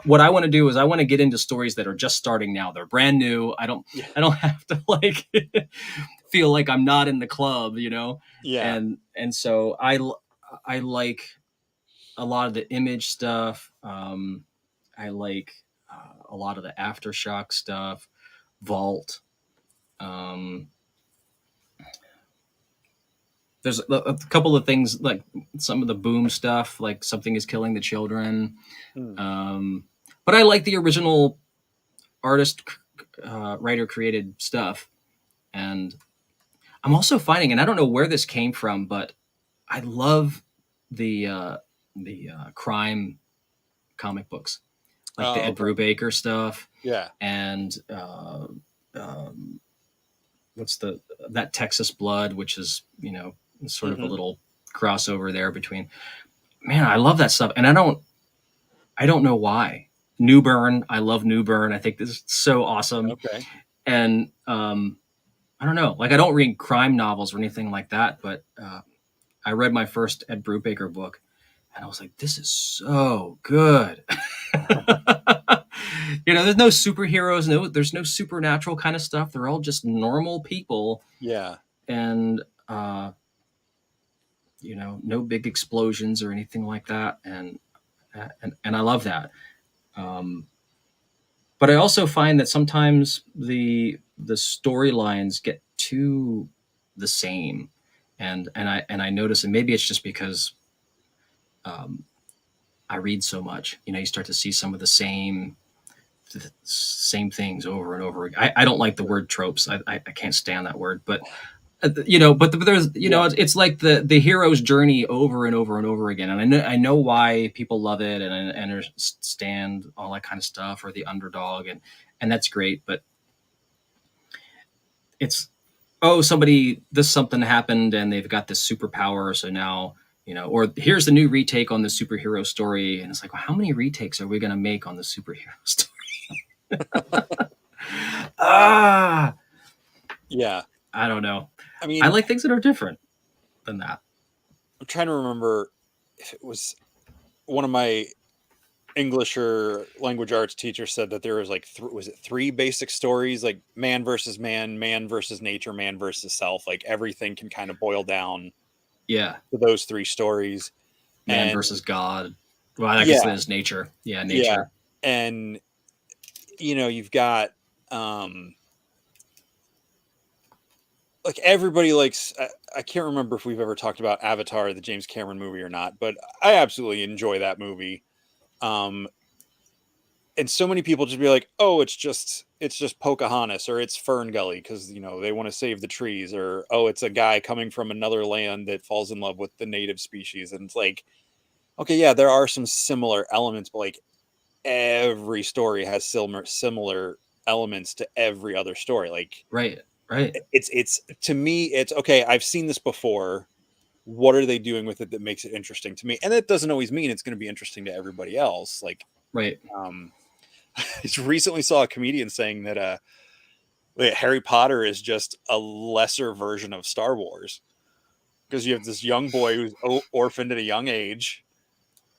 what I want to do is I want to get into stories that are just starting now. They're brand new. yeah, I don't have to like feel like I'm not in the club. yeah. And so I like a lot of the Image stuff. I like a lot of the Aftershock stuff, Vault. Um, there's a couple of things like some of the boom stuff, like something is killing the children. Hmm. But I like the original artist, writer created stuff. And I'm also finding, and I don't know where this came from, but I love the crime comic books, like the Oh, Ed okay. Brubaker stuff, Yeah. and um, what's the that Texas Blood, which is sort of a Hmm. little crossover there between. Man, I love that stuff, and I don't know why. Newburn, I love Newburn. I think this is so awesome, Okay. and I don't know. Like I don't read crime novels or anything like that, but I read my first Ed Brubaker book, and I was like, "This is so good." There's no superheroes, there's no supernatural kind of stuff. They're all just normal people, Yeah. and no big explosions or anything like that, and I love that. Um, but I also find that sometimes the storylines get too the same, and I notice, and maybe it's just because um, I read so much. You start to see some of the same things over and over again. I don't like the word tropes. I can't stand that word, but but there's Yeah. it's like the hero's journey over and over and over again, and I know why people love it and understand all that kind of stuff, or the underdog, and that's great, but it's something happened and they've got this superpower, so now or here's the new retake on the superhero story, and it's like, well, how many retakes are we going to make on the superhero story? ah Yeah. I don't know. I I mean, like things that are different than that. I'm trying to remember if it was one of my English or language arts teachers said that there was like was it three basic stories, like man versus man, man versus nature, man versus self. Like everything can kind of boil down Yeah. to those three stories. Man And versus God. Well, I guess yeah, that is nature. Yeah, yeah. nature. And you've got um like everybody likes I can't remember if we've ever talked about Avatar, the James Cameron movie or not, but I absolutely enjoy that movie. Um and so many people just be like, "Oh, it's just Pocahontas or it's Fern Gully because they want to save the trees," or "Oh, it's a guy coming from another land that falls in love with the native species." And it's like, okay, yeah, there are some similar elements, but like every story has similar elements to every other story. Like Right. Right. it's to me, it's okay. I've seen this before. What are they doing with it that makes it interesting to me? And that doesn't always mean it's going to be interesting to everybody else. Like, Right. um, I just recently saw a comedian saying that Harry Potter is just a lesser version of Star Wars because you have this young boy who's orphaned at a young age,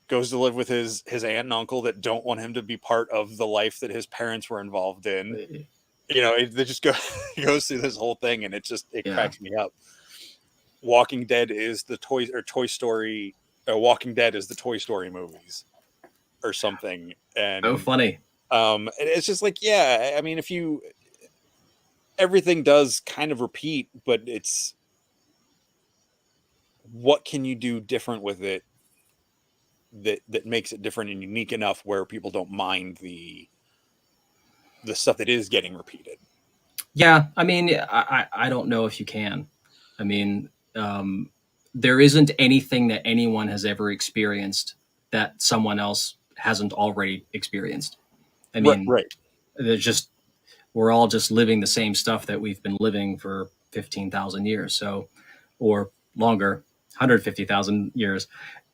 goes to live with his aunt and uncle that don't want him to be part of the life that his parents were involved in. They just go he goes through this whole thing, and it Yeah. cracks me up. Walking Dead is the Toy Story. Walking Dead is the Toy Story movies or something, Oh, and funny. it's just like, yeah, I mean, if you everything does kind of repeat, but it's what can you do different with it that makes it different and unique enough where people don't mind the stuff that is getting repeated. Yeah. I mean, I don't know if you can. I mean, there isn't anything that anyone has ever experienced that someone else hasn't already experienced. I Right, mean, right. there's just we're all just living the same stuff that we've been living for 15,000 years, so, or longer, 150,000 years.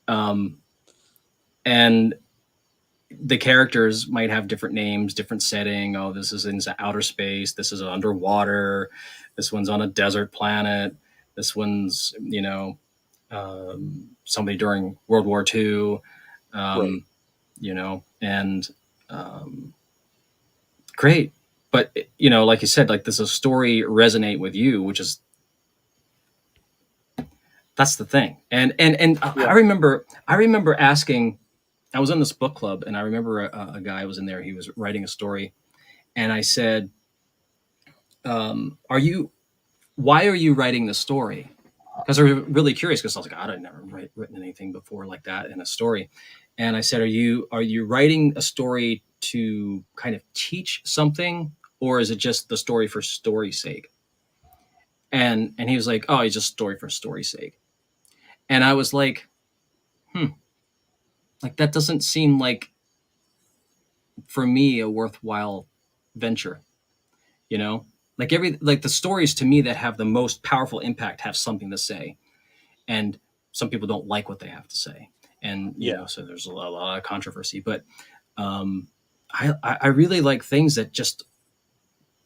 Um, and the characters might have different names, different setting. Oh, this is in outer space. This is underwater. This one's on a desert planet. This one's, somebody during World War II, Right. and um, great. But like you said, like, does a story resonate with you, which is that's the thing. And I Yeah. remember asking. I was in this book club, and I remember a guy was in there. He was writing a story, and I said, "Are you? Why are you writing the story?" because they're really curious. Because I was like, God, I'd never written anything before like that in a story. And I said, are you writing a story to kind of teach something, or is it just the story for story's sake? And he was like, oh, it's just story for story's sake. And I was like, like that doesn't seem like, for me, a worthwhile venture, you know? Like the stories to me that have the most powerful impact have something to say. And some people don't like what they have to say. And, you know, so there's a lot of controversy, but I really like things that just,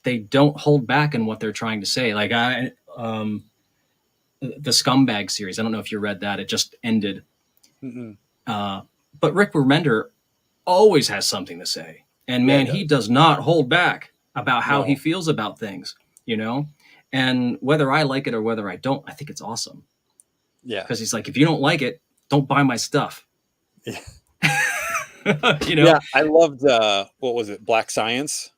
they don't hold back in what they're trying to say. Like the Scumbag series, I don't know if you read that. It just ended. But Rick Remender always has something to say. And man, he does not hold back about how he feels about things, you know? And whether I like it or whether I don't, I think it's awesome. Yeah. Because he's like, if you don't like it, don't buy my stuff. Yeah. You know? Yeah, I loved, what was it, Black Science?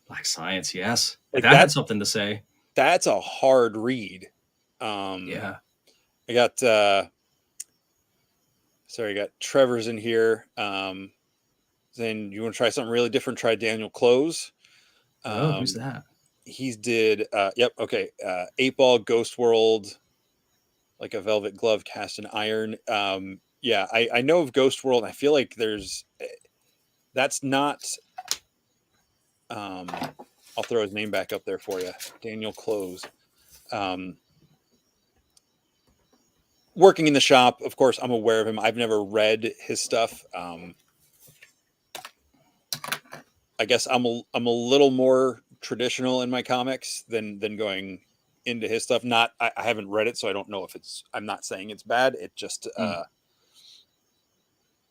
Black Science, yes. Like that had something to say. That's a hard read. Yeah. I got, sorry, I got Trevor's in here. Then you want to try something really different, try Daniel Close. Who's that? He's did, yep, okay, 8-Ball, Ghost World, like a velvet glove cast in iron. Yeah, I know of Ghost World. I feel like that's not, I'll throw his name back up there for you. Daniel Close. Working in the shop, of course, I'm aware of him. I've never read his stuff. I guess I'm a little more traditional in my comics than going into his stuff. I haven't read it, so I don't know if I'm not saying it's bad. It just,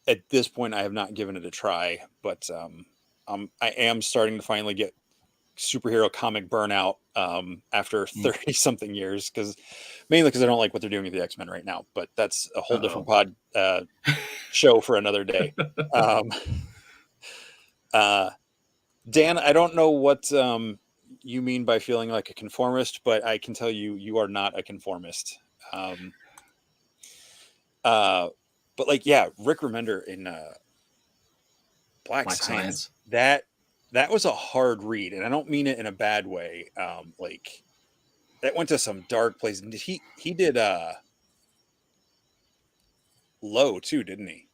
at this point, I have not given it a try, but I am starting to finally get superhero comic burnout after 30 something years, mainly because I don't like what they're doing with the X-Men right now, but that's a whole different show for another day. Dan, I don't know what you mean by feeling like a conformist, but I can tell you are not a conformist. But like, yeah, Rick Remender in Black Science. That was a hard read, and I don't mean it in a bad way. Like that went to some dark place. And he did Low too, didn't he?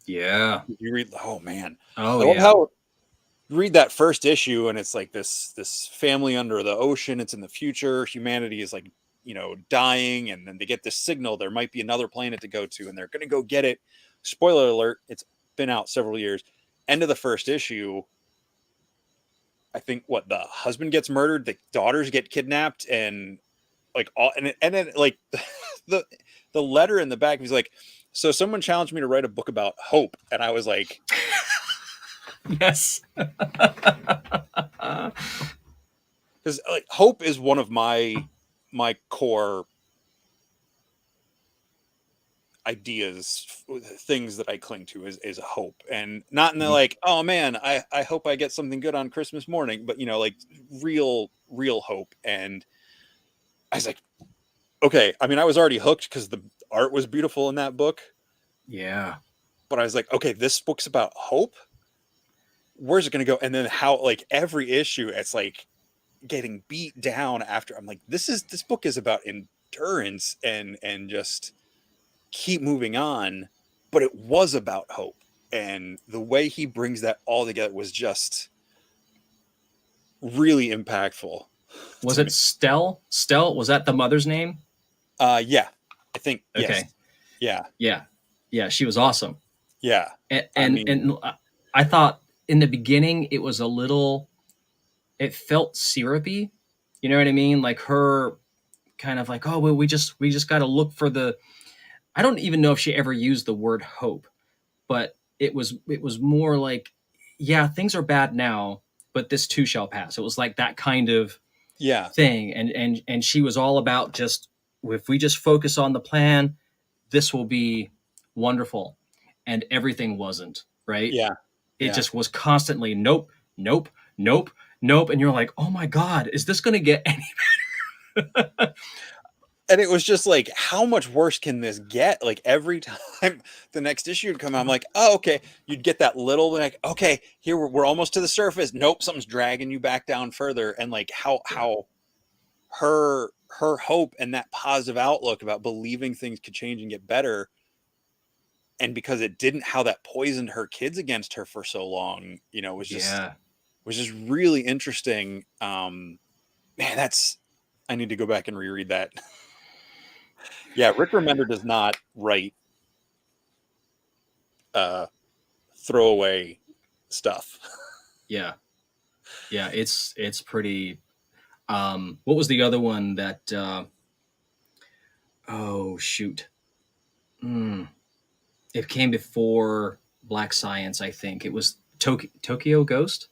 Yeah. Did you read? Oh man. Oh, I love how you read that first issue, and it's like this family under the ocean. It's in the future. Humanity is like, dying, and then they get this signal there might be another planet to go to, and they're going to go get it. Spoiler alert, it's been out several years. End of the first issue, I think the husband gets murdered, the daughters get kidnapped, and like and then like the letter in the back, he's like, so someone challenged me to write a book about hope, and I was like, yes. Because like hope is one of my core ideas, things that I cling to is hope, and not in the like, oh man, I hope I get something good on Christmas morning, but like real hope. And I was like, okay, I mean, I was already hooked because the art was beautiful in that book. Yeah. But I was like, okay, this book's about hope. Where's it going to go? And then how, like, every issue, it's like getting beat down after. I'm like, this book is about endurance and just keep moving on. But it was about hope. And the way he brings that all together was just really impactful. Was it Stell? Stell, was that the mother's name? Yeah, I think. Okay. Yes. Yeah. She was awesome. Yeah. And I thought in the beginning it was it felt syrupy. You know what I mean? Like her kind of like, oh, well, we just got to look for I don't even know if she ever used the word hope, but it was more like, yeah, things are bad now, but this too shall pass. It was like that kind of thing. And she was all about just, if we just focus on the plan, this will be wonderful. And everything wasn't, right? Yeah. It just was constantly, nope. And you're like, oh my God, is this going to get any better? And it was just like, how much worse can this get? Like every time the next issue would come out, I'm like, oh, okay. You'd get that little like, okay, here we're almost to the surface. Nope, something's dragging you back down further. And like how her hope and that positive outlook about believing things could change and get better, and because it didn't, how that poisoned her kids against her for so long, was just really interesting. Man, I need to go back and reread that. Yeah, Rick Remender does not write throwaway stuff. Yeah. It's pretty. What was the other one that? Oh shoot. It came before Black Science. I think it was Tokyo Ghost.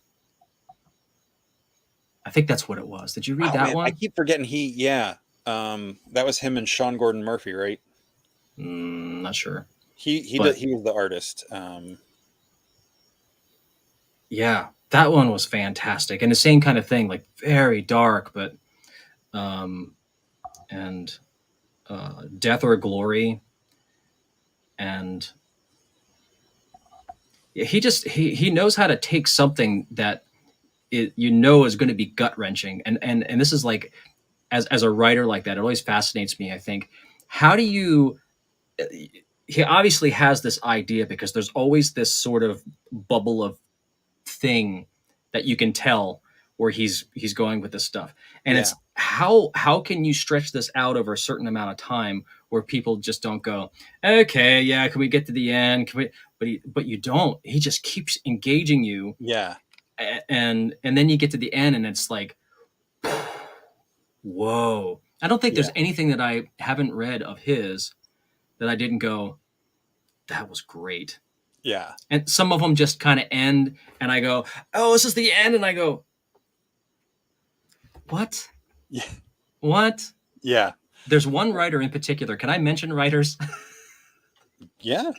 I think that's what it was. Did you read that one? I keep forgetting that was him and Sean Gordon Murphy, right? Not sure. He was the artist. Yeah, that one was fantastic, and the same kind of thing, like very dark, but and Death or Glory, and he knows how to take something that is going to be gut wrenching, and this is like, as a writer like that, it always fascinates me. I think, how do you? He obviously has this idea, because there's always this sort of bubble of thing that you can tell where he's going with this stuff, and it's how can you stretch this out over a certain amount of time where people just don't go, okay, yeah, can we get to the end, can we? But you don't. He just keeps engaging you, and then you get to the end and it's like, whoa. I don't think there's anything that I haven't read of his that I didn't go, that was great. Yeah. And some of them just kind of end, and I go, oh, this is the end. And I go, what? Yeah. What? Yeah. There's one writer in particular. Can I mention writers? Yeah.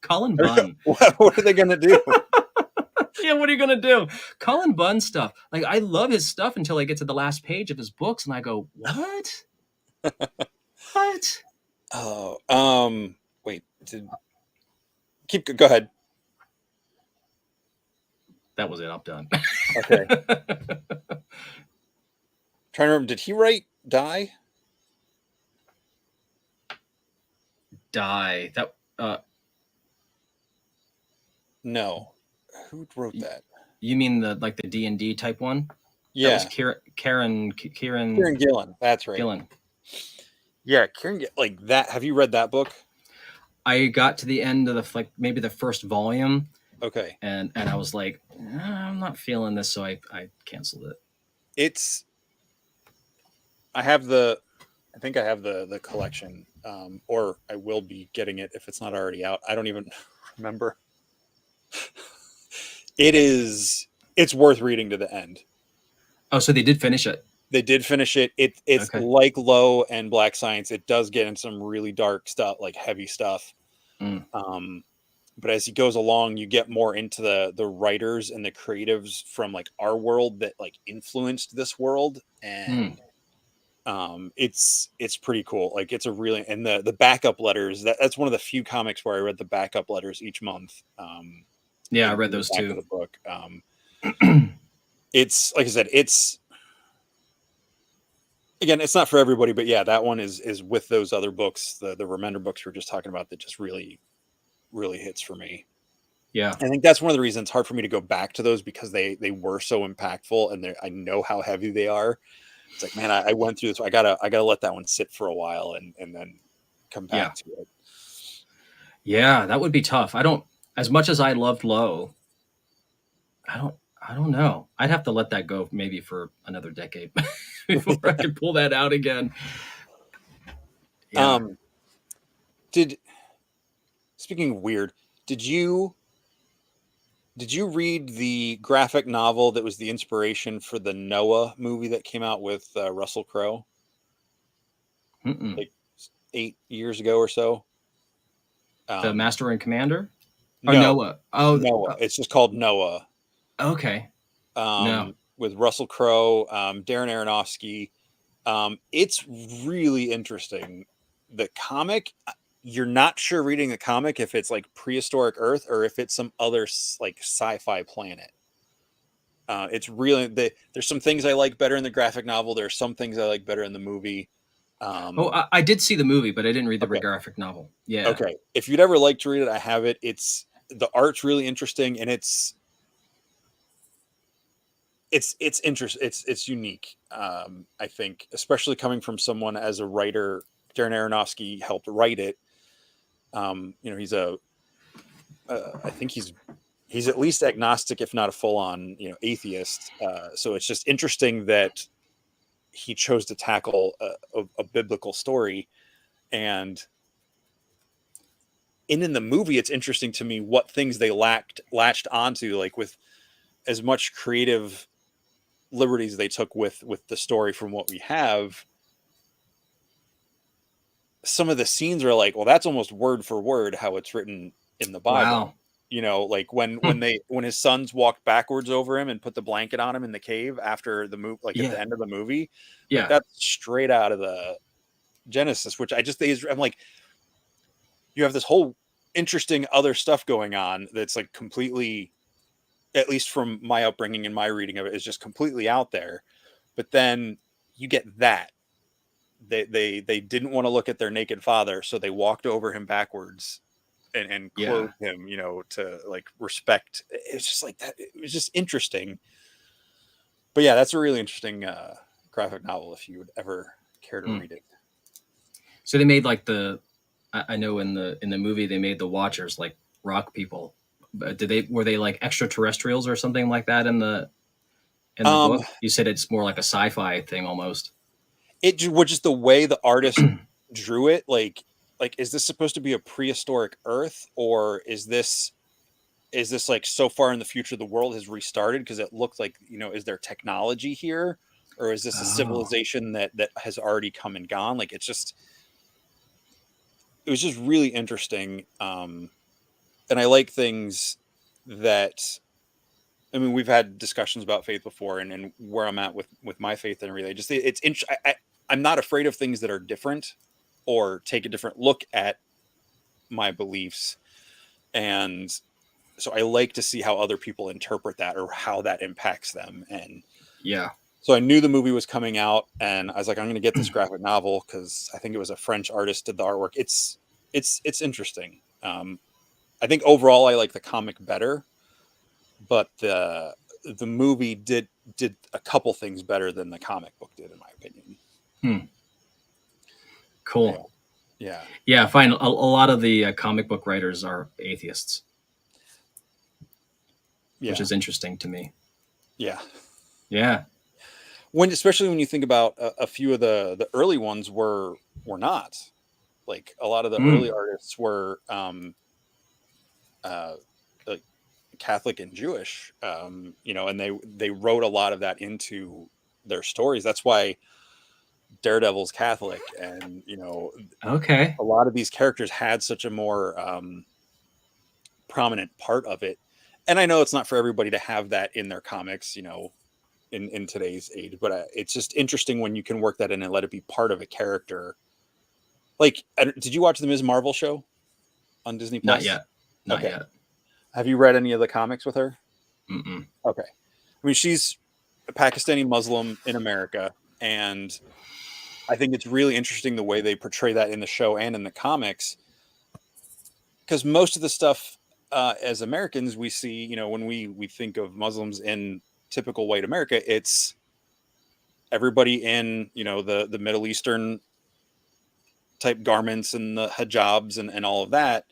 Colin Bunn. What are they going to do? Yeah, what are you going to do? Colin Bunn stuff. Like, I love his stuff until I get to the last page of his books, and I go, what? What? Oh, wait. Go ahead. That was it. I'm done. Okay. Trying to remember, did he write Die? Die. That. No. Who wrote that? You mean the D&D type one? Yeah. That was Kieran Gillen. That's right. Gillen. Yeah, Kieran, like that. Have you read that book? I got to the end of maybe the first volume. Okay. And I was like, I'm not feeling this, so I canceled it. I think I have the collection, or I will be getting it if it's not already out. I don't even remember. It's worth reading to the end. Oh, so they did finish it. They did finish it. It's okay. Like Low and Black Science. It does get in some really dark stuff, like heavy stuff. But as he goes along, you get more into the writers and the creatives from like our world that like influenced this world, and it's pretty cool. Like it's a really, and the backup letters, that's one of the few comics where I read the backup letters each month. Yeah, I read those too. Of the book. It's like I said, again, it's not for everybody, but yeah, that one is with those other books, the Remender books we're just talking about, that just really, really hits for me. Yeah. I think that's one of the reasons it's hard for me to go back to those, because they were so impactful, and I know how heavy they are. It's like, man, I went through this. I gotta let that one sit for a while and then come back to it. Yeah, that would be tough. As much as I loved Low, I don't know. I'd have to let that go maybe for another decade before I could pull that out again. Yeah. Speaking of weird, did you read the graphic novel that was the inspiration for the Noah movie that came out with Russell Crowe? Like 8 years ago or so? The Master and Commander? Or Noah? Oh, Noah. It's just called Noah. Okay. No. With Russell Crowe, Darren Aronofsky, It's really interesting. The comic, you're not sure reading the comic if it's like prehistoric Earth or if it's some other like sci-fi planet. It's really there's some things I like better in the graphic novel. There's some things I like better in the movie. Oh, I did see the movie, but I didn't read the Okay. graphic novel. Yeah. Okay. If you'd ever like to read it, I have it. It's the art's really interesting, and it's interesting. It's unique. I think, especially coming from someone as a writer. Darren Aronofsky helped write it. He's I think he's at least agnostic, if not a full-on, atheist. So it's just interesting that he chose to tackle a biblical story, and in the movie, it's interesting to me what things they latched onto, like with as much creative liberties they took with the story from what we have. Some of the scenes are like, well, that's almost word for word how it's written in the Bible. Wow. Like when his sons walked backwards over him and put the blanket on him in the cave after the movie, like at the end of the movie, like Yeah. that's straight out of the Genesis, which I'm like, you have this whole interesting other stuff going on that's like completely, at least from my upbringing and my reading of it, is just completely out there. But then you get that they didn't want to look at their naked father, so they walked over him backwards and clothed him, to like respect. It's just like that. It was just interesting. But yeah, that's a really interesting graphic novel if you would ever care to read it. So they made like I know in the movie they made the Watchers like rock people. But were they like extraterrestrials or something like that in the book? You said it's more like a sci-fi thing almost. It was just the way the artist drew it. Like, is this supposed to be a prehistoric Earth, or is this like so far in the future the world has restarted? Because it looked like, is there technology here, or is this a civilization that has already come and gone? Like, it was just really interesting. And I like things that, I mean, we've had discussions about faith before, and where I'm at with my faith and everything. Just I'm not afraid of things that are different or take a different look at my beliefs. And so I like to see how other people interpret that or how that impacts them. And so I knew the movie was coming out, and I was like, I'm going to get this graphic novel because I think it was a French artist did the artwork. It's interesting. I think overall I like the comic better, but the movie did a couple things better than the comic book did, in my opinion. Cool. Yeah. I find a lot of the comic book writers are atheists, which is interesting to me. Yeah. Especially when you think about a few of the early ones were not. Like a lot of the early artists were like Catholic and Jewish, and they wrote a lot of that into their stories. That's why Daredevil's Catholic, and a lot of these characters had such a more prominent part of it. And I know it's not for everybody to have that in their comics, in today's age, but it's just interesting when you can work that in and let it be part of a character. Like, did you watch the Ms. Marvel show on Disney Plus? Not yet. Have you read any of the comics with her? Mm-mm. Okay. I mean, she's a Pakistani Muslim in America, and I think it's really interesting the way they portray that in the show and in the comics, because most of the stuff as Americans we see, when we think of Muslims in typical white America, it's everybody in the Middle Eastern type garments and the hijabs and all of that.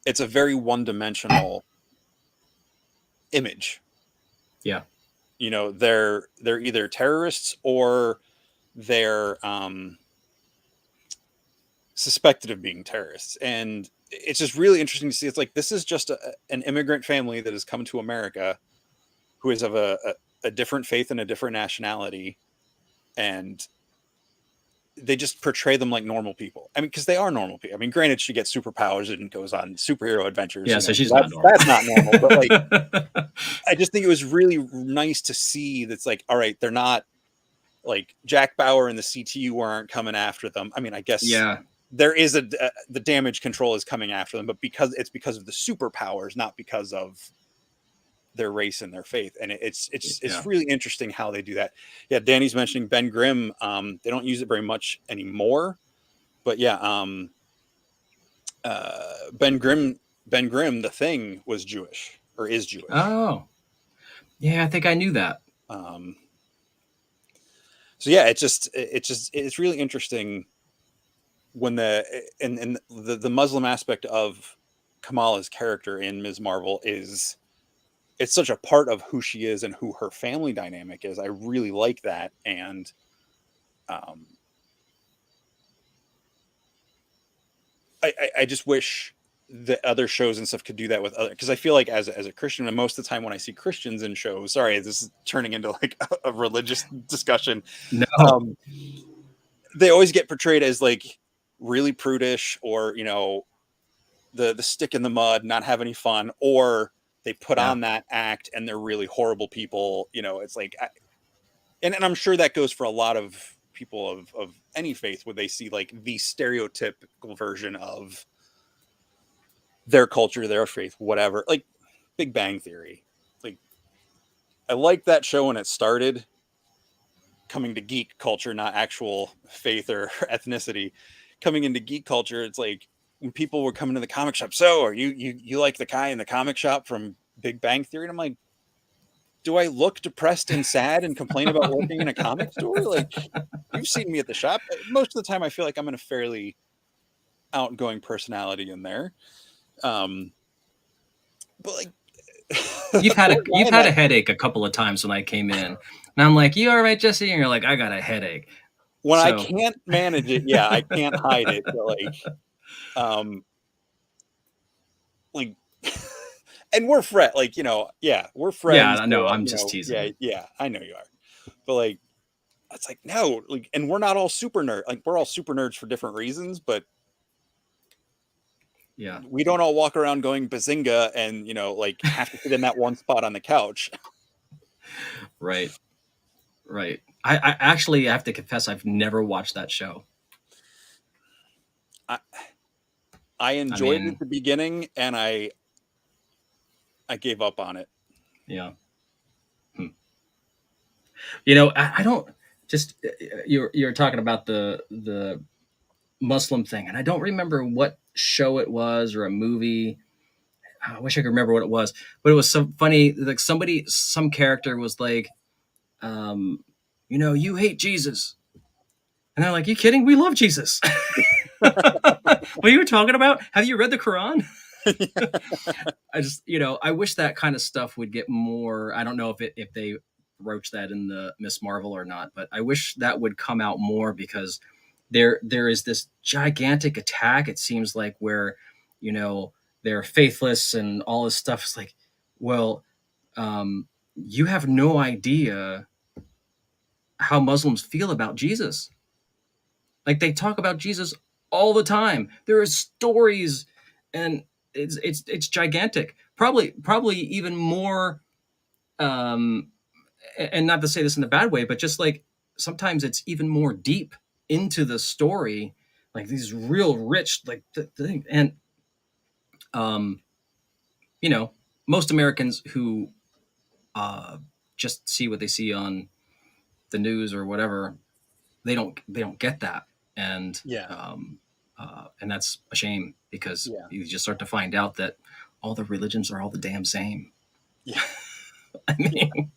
It's a very one-dimensional image. They're either terrorists or they're suspected of being terrorists, and it's just really interesting to see. It's like, this is just an immigrant family that has come to America who is of a different faith and a different nationality, and they just portray them like normal people. I mean, because they are normal people. I mean, granted, she gets superpowers and goes on superhero adventures. So she's not normal. That's not normal. But like, I just think it was really nice to see that's like, all right, they're not like Jack Bauer and the CTU aren't coming after them. I mean, I guess Yeah. there is the damage control is coming after them, but because of the superpowers, not because of their race and their faith. And it's really interesting how they do that. Yeah, Danny's mentioning Ben Grimm. They don't use it very much anymore, but yeah, Ben Grimm, the Thing was Jewish or is Jewish. Oh, yeah, I think I knew that. Um, so yeah, it's really interesting when the Muslim aspect of Kamala's character in Ms. Marvel is it's such a part of who she is and who her family dynamic is. I really like that. And um, I just wish the other shows and stuff could do that with other, because I feel like as a Christian, and most of the time when I see Christians in shows, sorry, this is turning into like a religious discussion. No. They always get portrayed as like really prudish, or the stick in the mud, not have any fun, or they put on that act and they're really horrible people. It's like, and I'm sure that goes for a lot of people of any faith, where they see like the stereotypical version of their culture, their faith, whatever, like Big Bang Theory. Like, I like that show when it started, coming to geek culture, not actual faith or ethnicity. Coming into geek culture, it's like when people were coming to the comic shop, so are you like the guy in the comic shop from Big Bang Theory? And I'm like, do I look depressed and sad and complain about working in a comic store? Like, you've seen me at the shop. Most of the time I feel like I'm in a fairly outgoing personality in there. But like, You've had a headache a couple of times when I came in, and I'm like, "You all right, Jesse?" And you're like, "I got a headache." When I can't manage it, yeah, I can't hide it. But like, and we're friends. Like, yeah, we're friends. Yeah, no, I'm just teasing. Yeah, I know you are. But like, it's like, no, like, and we're not all super nerd. Like, we're all super nerds for different reasons, but yeah, we don't all walk around going bazinga and like have to sit in that one spot on the couch. Right. I actually have to confess, I've never watched that show. I enjoyed it at the beginning, and I gave up on it. Yeah. I don't just you're talking about the Muslim thing, and I don't remember what show it was or a movie. I wish I could remember what it was, but it was so funny. Like some character was like, you hate Jesus, and they're like, "You kidding? We love Jesus." What are you talking about? Have you read the Quran? I just, I wish that kind of stuff would get more. I don't know if they broach that in the Miss Marvel or not, but I wish that would come out more, because there is this gigantic attack, it seems like, where they're faithless and all this stuff. Is like, well, you have no idea how Muslims feel about Jesus. Like, they talk about Jesus all the time. There are stories, and it's gigantic. Probably even more. And not to say this in a bad way, but just like sometimes it's even more deep into the story, like these real rich like thing. And most Americans who just see what they see on the news or whatever, they don't get that. And and that's a shame, because you just start to find out that all the religions are all the damn same. Yeah. I mean,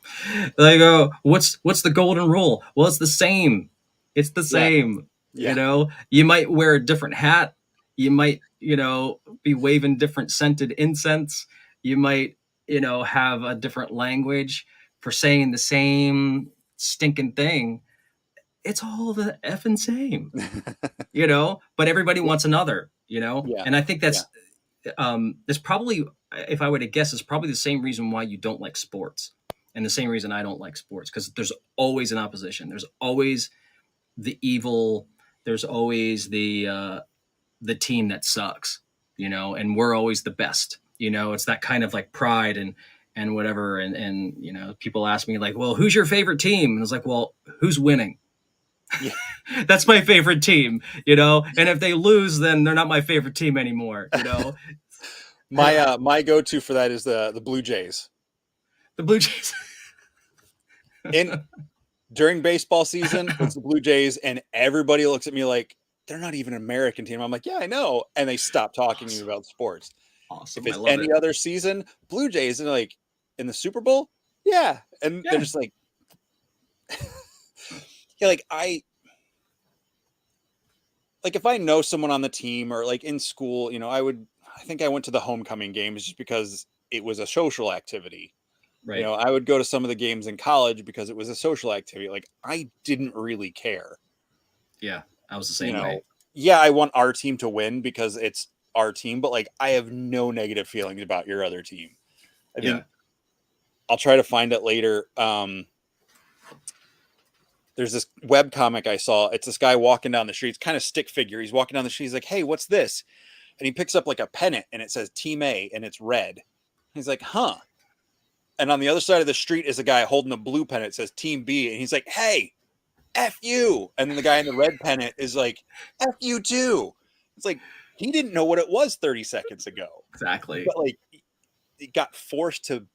like, oh, what's the golden rule? Well, it's the same. It's the same. Yeah. You might wear a different hat. You might, be waving different scented incense. You might, have a different language for saying the same stinking thing. It's all the effing same, but everybody wants another, and I think that's probably, if I were to guess, is probably the same reason why you don't like sports, and the same reason I don't like sports, because there's always an opposition. There's always the evil. There's always the team that sucks, and we're always the best. It's that kind of like pride, and whatever. And, you know, people ask me like, well, who's your favorite team? And it's like, well, who's winning? Yeah. That's my favorite team, you know? And if they lose, then they're not my favorite team anymore, you know? My go-to for that is the Blue Jays. The Blue Jays. During baseball season, it's the Blue Jays, and everybody looks at me like they're not even an American team. I'm like, yeah, I know. And they stop talking to me about sports. Awesome. If I it's love any it. other season, Blue Jays, and like in the Super Bowl, yeah. And they're Yeah. just like, yeah, like if I know someone on the team or like in school, you know, I think I went to the homecoming games just because it was a social activity. You Right. know, I would go to some of the games in college because it was a social activity. Like I didn't really care. Yeah. I was the You same know, way. yeah, I want our team to win because it's our team, but like I have no negative feelings about your other team. I Yeah. think I'll try to find it later. There's this web comic I saw. It's this guy walking down the street. It's kind of stick figure. He's walking down the street. He's like, hey, what's this? And he picks up like a pennant and it says Team A and it's red. He's like, huh. And on the other side of the street is a guy holding a blue pennant. It says Team B. And he's like, hey, F you. And then the guy in the red pennant is like, F you too. It's like, he didn't know what it was 30 seconds ago. Exactly. But like, he got forced to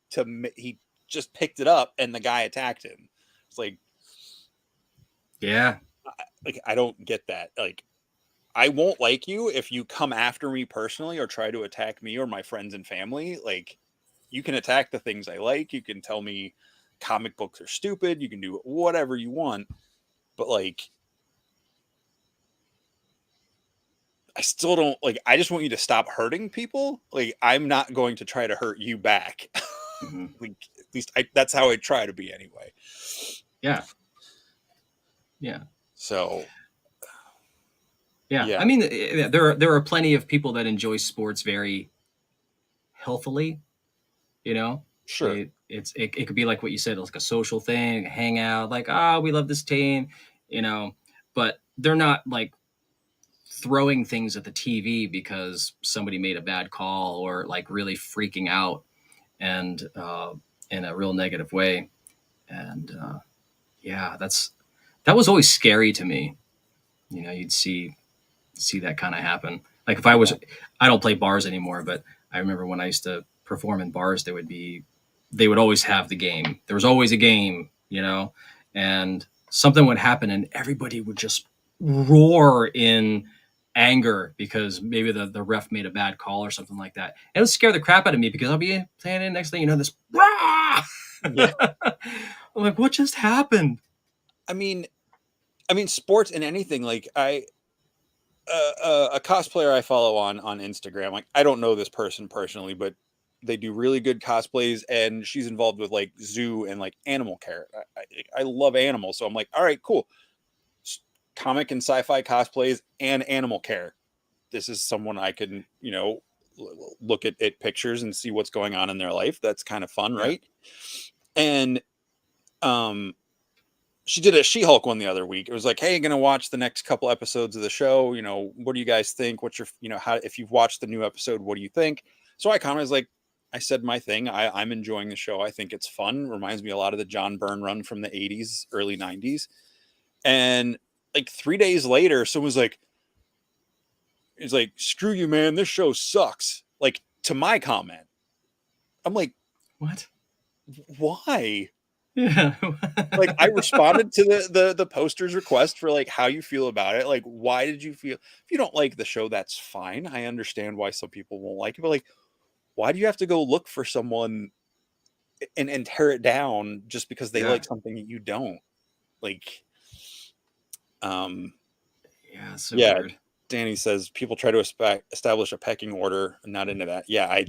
he just picked it up and the guy attacked him. It's like, Yeah. like I don't get that. Like I won't like you if you come after me personally or try to attack me or my friends and family. Like you can attack the things I like. You can tell me comic books are stupid. You can do whatever you want. But like I still don't like I just want you to stop hurting people. Like I'm not going to try to hurt you back. Mm-hmm. Like at least that's how I try to be anyway. Yeah. Yeah. So Yeah. I mean, there are plenty of people that enjoy sports very healthily, you know? Sure. It could be like what you said, like a social thing, a hangout, like, we love this team, you know, but they're not like throwing things at the TV because somebody made a bad call or like really freaking out and in a real negative way. And yeah, that was always scary to me. You know, you'd see that kind of happen. Like if I don't play bars anymore, but I remember when I used to perform in bars, they would always have the game. There was always a game, you know, and something would happen and everybody would just roar in anger because maybe the ref made a bad call or something like that. And it would scare the crap out of me because I'll be playing it next thing you know, this rah! Yeah. I'm like, what just happened? I mean sports and anything like a cosplayer I follow on Instagram. Like I don't know this person personally, but they do really good cosplays, and she's involved with like zoo and like animal care. I love animals, so I'm like, all right, cool. Comic and sci-fi cosplays and animal care. This is someone I can look at pictures and see what's going on in their life. That's kind of fun, Yeah. right? And she did a She-Hulk one the other week. It was like, hey, gonna watch the next couple episodes of the show. You know, what do you guys think? What's your, how, if you've watched the new episode, what do you think? So I commented, like, I said my thing. I'm enjoying the show. I think it's fun. Reminds me a lot of the John Byrne run from the 80s, early 90s. And like 3 days later, someone's like, it's like, screw you, man. This show sucks. Like to my comment. I'm like, What? Why? Yeah. Like I responded to the poster's request for like how you feel about it. Like, why did you feel, if you don't like the show, that's fine. I understand why some people won't like it, but like, why do you have to go look for someone and tear it down just because they like something that you don't like? Yeah, it's so Yeah. weird. Danny says people try to establish a pecking order. I'm not into that. Yeah.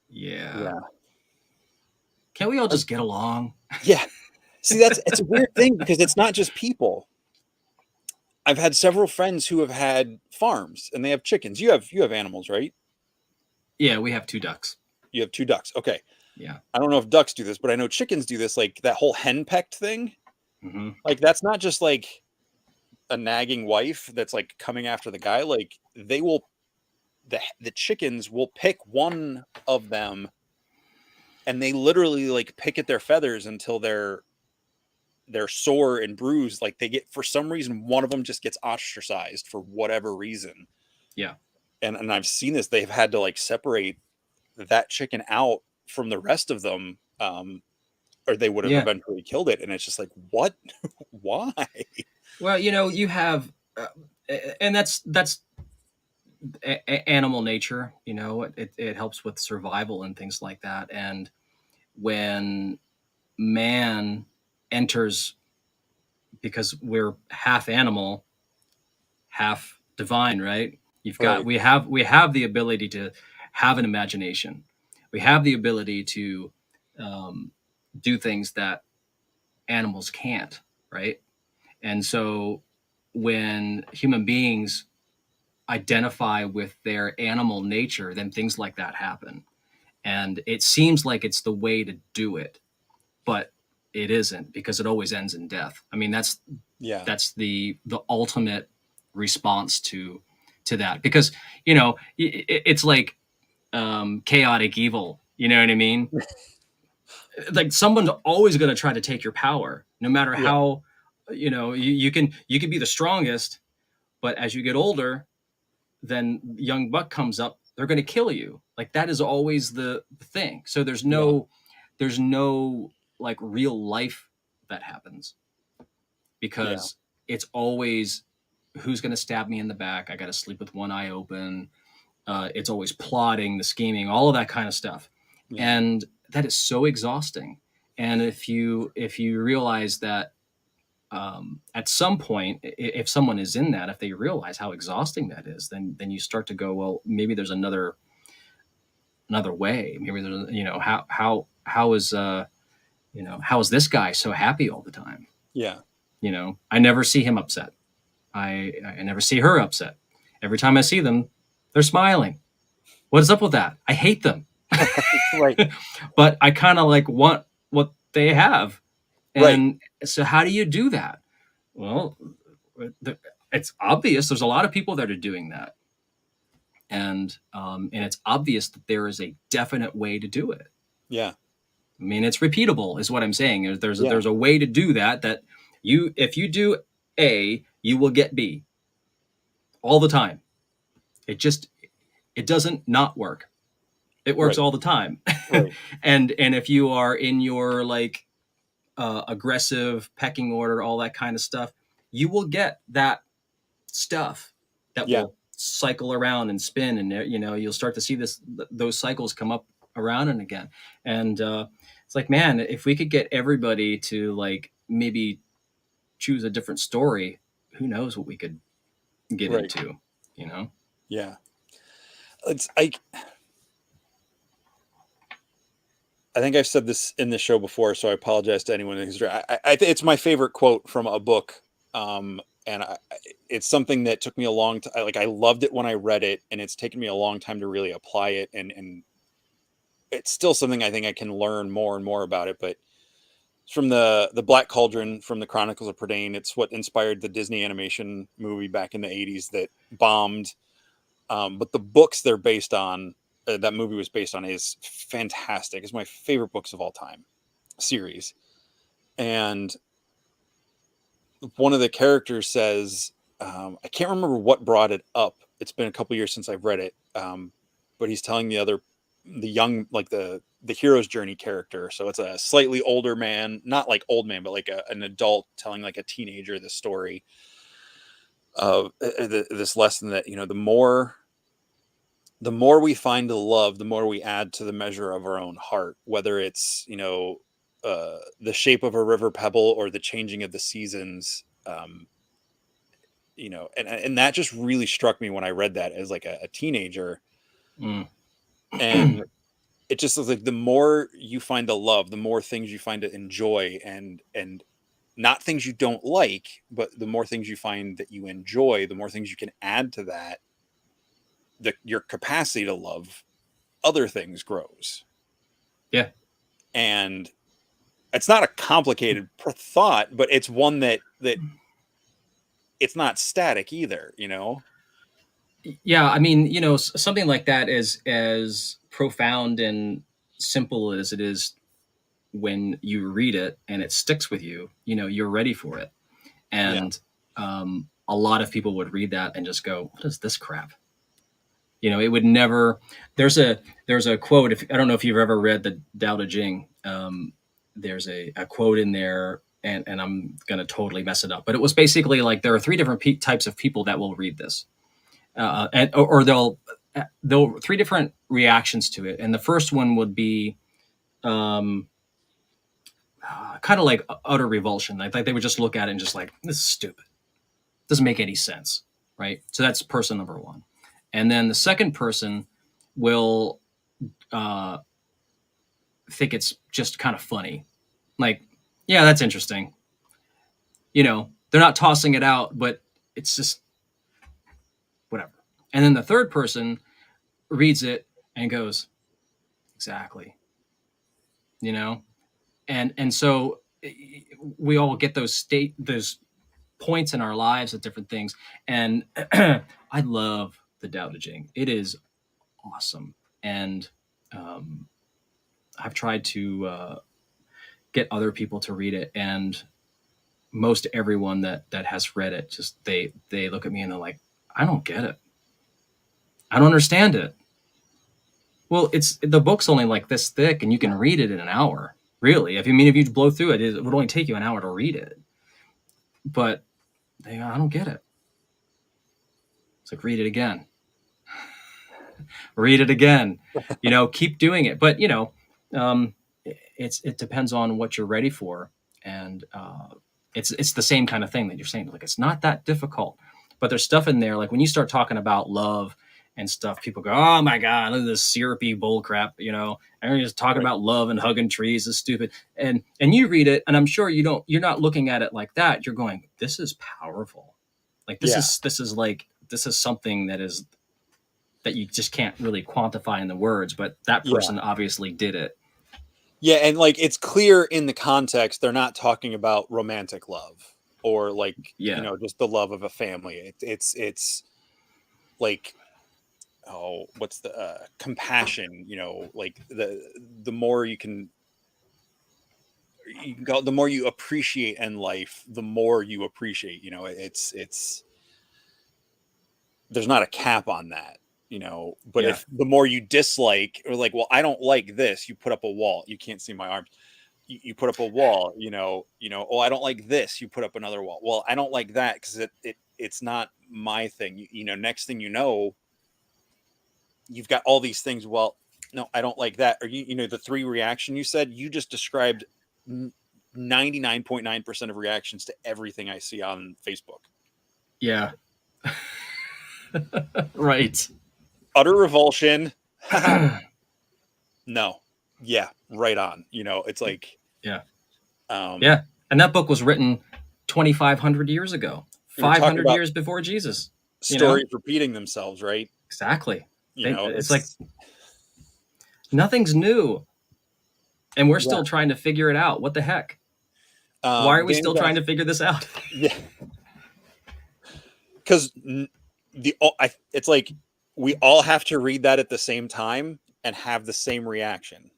Yeah. Can't we all just get along? Yeah. See, it's a weird thing because it's not just people. I've had several friends who have had farms and they have chickens. You have animals, right? Yeah, we have 2 ducks. You have 2 ducks. Okay. Yeah. I don't know if ducks do this, but I know chickens do this, like that whole hen pecked thing. Mm-hmm. Like that's not just like a nagging wife that's like coming after the guy. Like they will the chickens will pick one of them, and they literally like pick at their feathers until they're sore and bruised. Like they get, for some reason, one of them just gets ostracized for whatever reason. Yeah. And I've seen this. They've had to like separate that chicken out from the rest of them, or they would have Yeah. eventually killed it. And it's just like, what? Why? Well, you have, and that's animal nature. It helps with survival and things like that. And when man enters, because we're half animal, half divine, right? Right. We have the ability to have an imagination. We have the ability to do things that animals can't, right? And so when human beings identify with their animal nature, then things like that happen. And it seems like it's the way to do it, but it isn't, because it always ends in death. I mean, that's the ultimate response to that, because it's like chaotic evil. You know what I mean? Like someone's always going to try to take your power, no matter how you can be the strongest, but as you get older, then young buck comes up, they're going to kill you. Like that is always the thing. So there's no like real life that happens, because it's always, who's going to stab me in the back? I got to sleep with one eye open. It's always plotting, the scheming, all of that kind of stuff. And that is so exhausting. And if you realize that at some point, if someone is in that, if they realize how exhausting that is, then you start to go, well, maybe there's another way. Maybe there's, how is this guy so happy all the time? I never see him upset. I never see her upset. Every time I see them, they're smiling. What is up with that? I hate them. Right. But I kind of like want what they have. And so how do you do that? Well, it's obvious. There's a lot of people that are doing that. And it's obvious that there is a definite way to do it. Yeah. I mean, it's repeatable is what I'm saying. There's a way to do that if you do A, you will get B all the time. It doesn't not work. It works all the time. Right. and if you are in your like aggressive pecking order, all that kind of stuff, you will get that stuff that will cycle around and spin, and you'll start to see those cycles come up around and again. And it's like, man, if we could get everybody to like maybe choose a different story, who knows what we could get into, Yeah. I think I've said this in the show before, so I apologize to anyone who's. It's my favorite quote from a book, and it's something that took me a long time. Like I loved it when I read it, and it's taken me a long time to really apply it, and it's still something I think I can learn more and more about it. But it's from the Black Cauldron from the Chronicles of Prydain. It's what inspired the Disney animation movie back in the 80s that bombed. But the books they're based on, that movie was based on, is fantastic. It's my favorite books of all time series. And one of the characters says, I can't remember what brought it up. It's been a couple years since I've read it. But he's telling the young, like the hero's journey character. So it's a slightly older man, not like old man, but like an adult telling like a teenager this story of this lesson that, the more we find to love, the more we add to the measure of our own heart, whether it's, the shape of a river pebble or the changing of the seasons, and that just really struck me when I read that as like a teenager. And it just was like, the more you find to love, the more things you find to enjoy, and not things you don't like, but the more things you find that you enjoy, the more things you can add to that, your capacity to love other things grows. Yeah. And it's not a complicated thought, but it's one that it's not static either, Yeah, I mean, something like that is as profound and simple as it is when you read it and it sticks with you. You're ready for it. Yeah. And a lot of people would read that and just go, "What is this crap?" It would never. There's a quote. If I don't know if you've ever read the Tao Te Ching, there's a quote in there, and I'm gonna totally mess it up, but it was basically like there are three different types of people that will read this, or they'll three different reactions to it, and the first one would be um, kind of like utter revulsion, like they would just look at it and just like, this is stupid, doesn't make any sense, right? So that's person number one, and then the second person will uh, think it's just kind of funny, like, yeah, that's interesting. They're not tossing it out, but it's just whatever. And then the third person reads it and goes, exactly, you know and so we all get those points in our lives at different things. And I love the Tao Te Ching. It is awesome. And um, I've tried to get other people to read it, and most everyone that has read it, just they look at me and they're like, I don't get it, I don't understand it. Well, it's the book's only like this thick and you can read it in an hour, really. If you blow through it, it would only take you an hour to read it. But I don't get it. It's like, read it again. Read it again. Keep doing it. But um, it depends on what you're ready for, and it's the same kind of thing that you're saying. Like, it's not that difficult, but there's stuff in there. Like when you start talking about love and stuff, people go, "Oh my god, look at this syrupy bull crap." And you're just talking Right. about love and hugging trees is stupid. And you read it, and I'm sure you're not looking at it like that. You're going, "This is powerful." Like Yeah. this is something that you just can't really quantify in the words, but that Yeah. person obviously did it. Yeah, and like it's clear in the context they're not talking about romantic love or like, Yeah. just the love of a family. It's like, oh, what's the compassion, like the more you can go, the more you appreciate in life, the more you appreciate, it's there's not a cap on that, but Yeah. if the more you dislike or like, well, I don't like this, you put up a wall. You can't see my arms. You put up a wall, oh, I don't like this, you put up another wall. Well, I don't like that because it's not my thing. Next thing you know, you've got all these things. Well, no, I don't like that. Or the three reaction you said, you just described 99.9% of reactions to everything I see on Facebook. Yeah. Right. Utter revulsion. No. Yeah, right on. It's like, Yeah. um, Yeah. And that book was written 2,500 years ago, we were talking 500 about years before Jesus. stories repeating themselves, right? Exactly. It's like It's nothing's new, and we're yeah. still trying to figure it out. What the heck? Why are we Danny's still trying to figure this out? Yeah, because it's like we all have to read that at the same time and have the same reaction.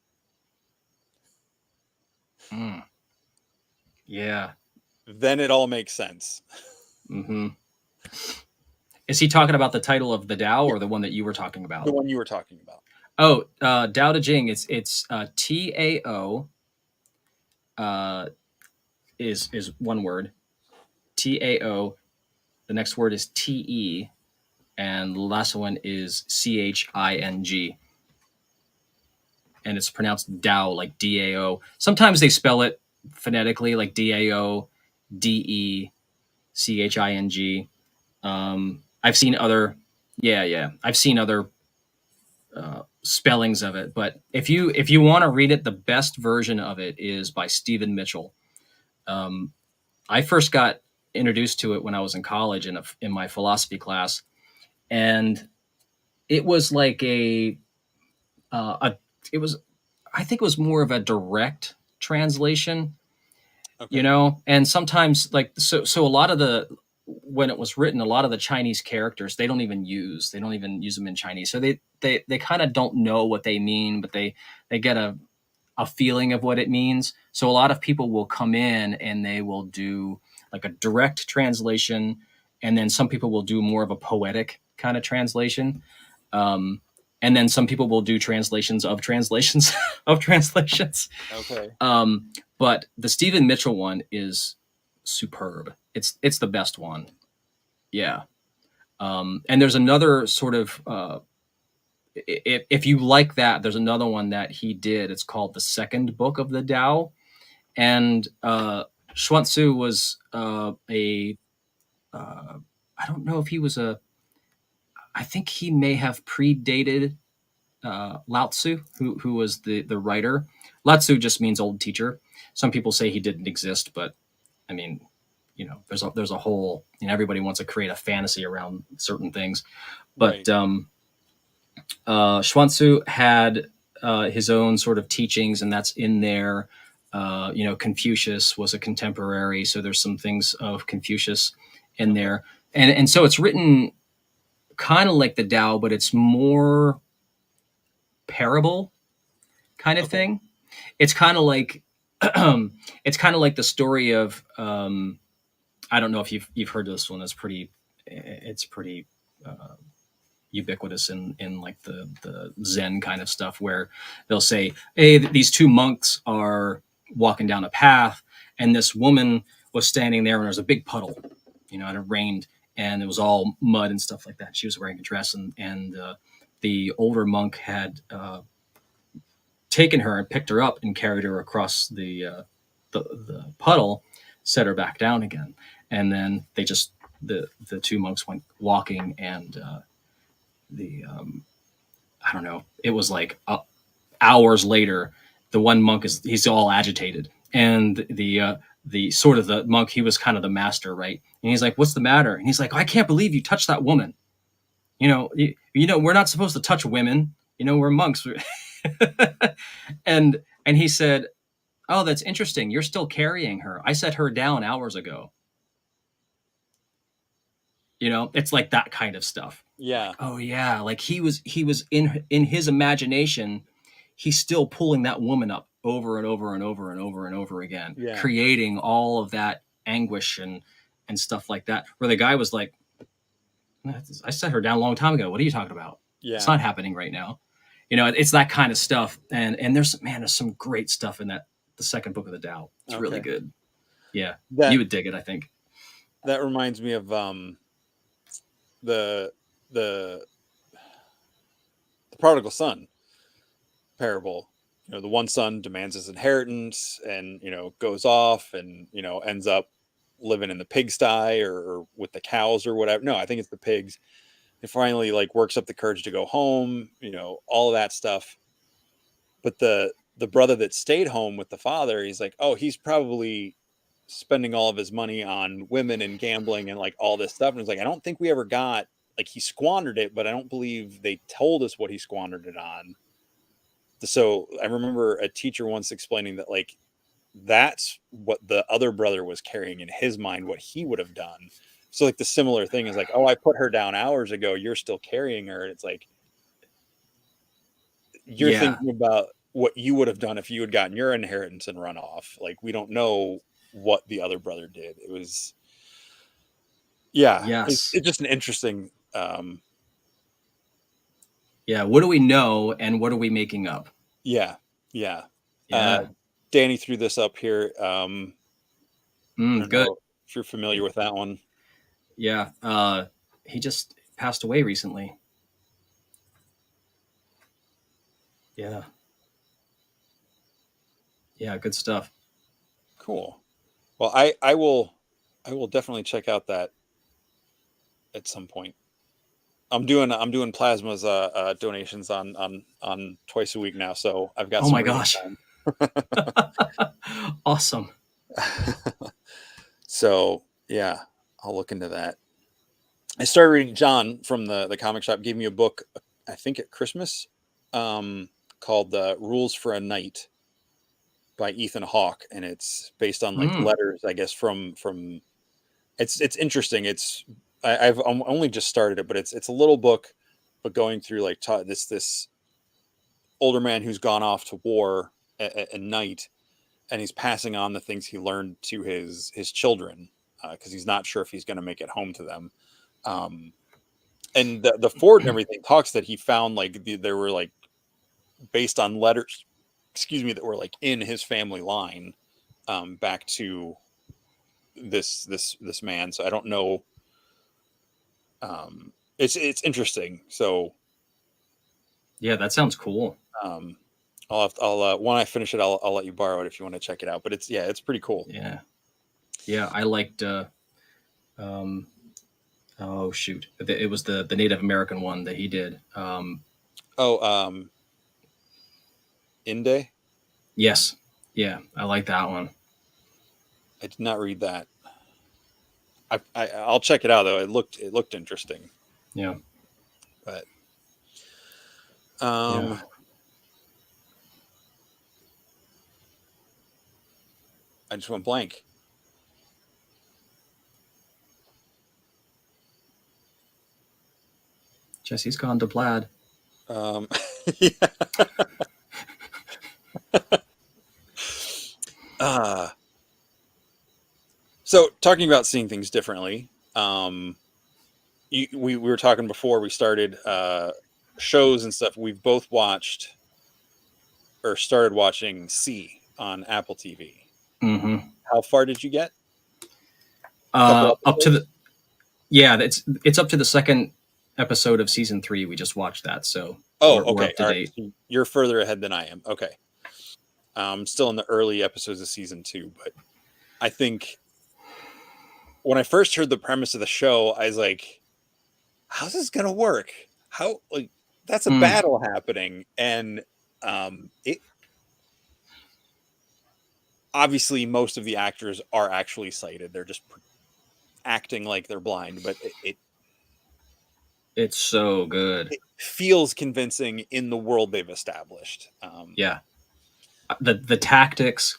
Mm. Yeah. Then it all makes sense. Mm-hmm. Is he talking about the title of the Tao Yeah, or the one that you were talking the about? one you were talking about. Oh, Tao Te Ching. It's Tao is one word. Tao. The next word is Te, and the last one is Ching, and it's pronounced Dao, like Dao. Sometimes they spell it phonetically, like Dao, Deching. I've seen other, yeah. I've seen other spellings of it, but if you want to read it, the best version of it is by Stephen Mitchell. Um, I first got introduced to it when I was in college in my philosophy class, and it was like a it was, I think it was more of a direct translation, Okay. and sometimes like so a lot of the when it was written, a lot of the Chinese characters they don't even use them in Chinese, so they kind of don't know what they mean, but they get a feeling of what it means. So a lot of people will come in and they will do like a direct translation, and then some people will do more of a poetic kind of translation. Um, and then some people will do translations of translations of translations. Okay. But the Stephen Mitchell one is superb. It's the best one. Yeah. And there's another sort of if you like that, there's another one that he did. It's called The Second Book of the Tao, and Xuanzu was I don't know if he was I think he may have predated Lao Tzu, who was the writer. Lao Tzu just means old teacher. Some people say he didn't exist, but I mean, there's a whole, everybody wants to create a fantasy around certain things. But Right. Xuanzu had his own sort of teachings, and that's in there. Confucius was a contemporary, so there's some things of Confucius in there, and so it's written kind of like the Tao, but it's more parable kind of thing. It's kind of like the story of I don't know if you've heard this one. It's pretty ubiquitous in like the Zen kind of stuff, where they'll say, hey, these two monks are walking down a path, and this woman was standing there, and there's a big puddle, and it rained, and it was all mud and stuff like that. She was wearing a dress, and the older monk had taken her and picked her up and carried her across the puddle, set her back down again, and then the two monks went walking, and I don't know, it was like hours later, the one monk he's all agitated, and the sort of the monk, he was kind of the master, right? And he's like, what's the matter? And he's like, I can't believe you touched that woman. We're not supposed to touch women. We're monks. and he said, oh, that's interesting. You're still carrying her. I set her down hours ago. It's like that kind of stuff. Yeah. Like, oh yeah, like he was in his imagination, he's still pulling that woman up over and over and over and over and over again, Yeah. creating all of that anguish and stuff like that. Where the guy was like, I set her down a long time ago. What are you talking about? Yeah. It's not happening right now. It's that kind of stuff. And there's some great stuff in that, the second book of the Tao. It's really good. Yeah. You would dig it, I think. That reminds me of the prodigal son parable. The one son demands his inheritance and goes off and ends up living in the pigsty or with the cows or whatever. No, I think it's the pigs. He finally like works up the courage to go home, all of that stuff. But the brother that stayed home with the father, he's like, oh, he's probably spending all of his money on women and gambling and like all this stuff. And it's like, I don't think we ever got, like, he squandered it, but I don't believe they told us what he squandered it on. So I remember a teacher once explaining that like that's what the other brother was carrying in his mind, what he would have done. So like the similar thing is like, oh, I put her down hours ago, you're still carrying her. And it's like you're thinking about what you would have done if you had gotten your inheritance and run off. Like we don't know what the other brother did. It was it's just an interesting what do we know and what are we making up? Danny threw this up here. I don't good. know if you're familiar with that one. He just passed away recently. Yeah, good stuff. Cool. Well, I will definitely check out that at some point. I'm doing Plasma's donations on twice a week now, so I've got. Oh my gosh! Awesome. So yeah, I'll look into that. I started reading. John from the comic shop gave me a book, I think at Christmas, called "Rules for a Knight" by Ethan Hawke, and it's based on like letters, I guess, from It's interesting. I've only just started it, but it's a little book, but going through like this older man who's gone off to war at night, and he's passing on the things he learned to his children, because he's not sure if he's going to make it home to them. Um, and the Ford and everything talks that he found like there were like based on letters, excuse me, that were like in his family line, back to this man. So I don't know. It's interesting. So Yeah, that sounds cool. I'll when I finish it, I'll let you borrow it if you want to check it out. But it's pretty cool. Yeah, yeah, I liked. Um, oh shoot, it was the Native American one that he did. Oh, Inde. Yes, yeah, I like that one. I did not read that. I'll check it out though. It looked interesting. Yeah, But yeah. I just went blank. Jesse's gone to plaid. Yeah. uh, so talking about seeing things differently, we were talking before we started, shows and stuff. We've both watched or started watching C on Apple TV. Mm-hmm. How far did you get? A couple Up to episodes? the yeah, it's up to the second episode of season 3. We just watched that, so Oh, we're okay. up to All right. date. So you're further ahead than I am. Okay. Still in the early episodes of season 2, but I think when I first heard the premise of the show, I was like, how's this gonna work? How, like, that's a Mm, battle happening, and it obviously most of the actors are actually sighted. They're just acting like they're blind, but it's so good. it feels convincing in the world they've established. Yeah, the tactics,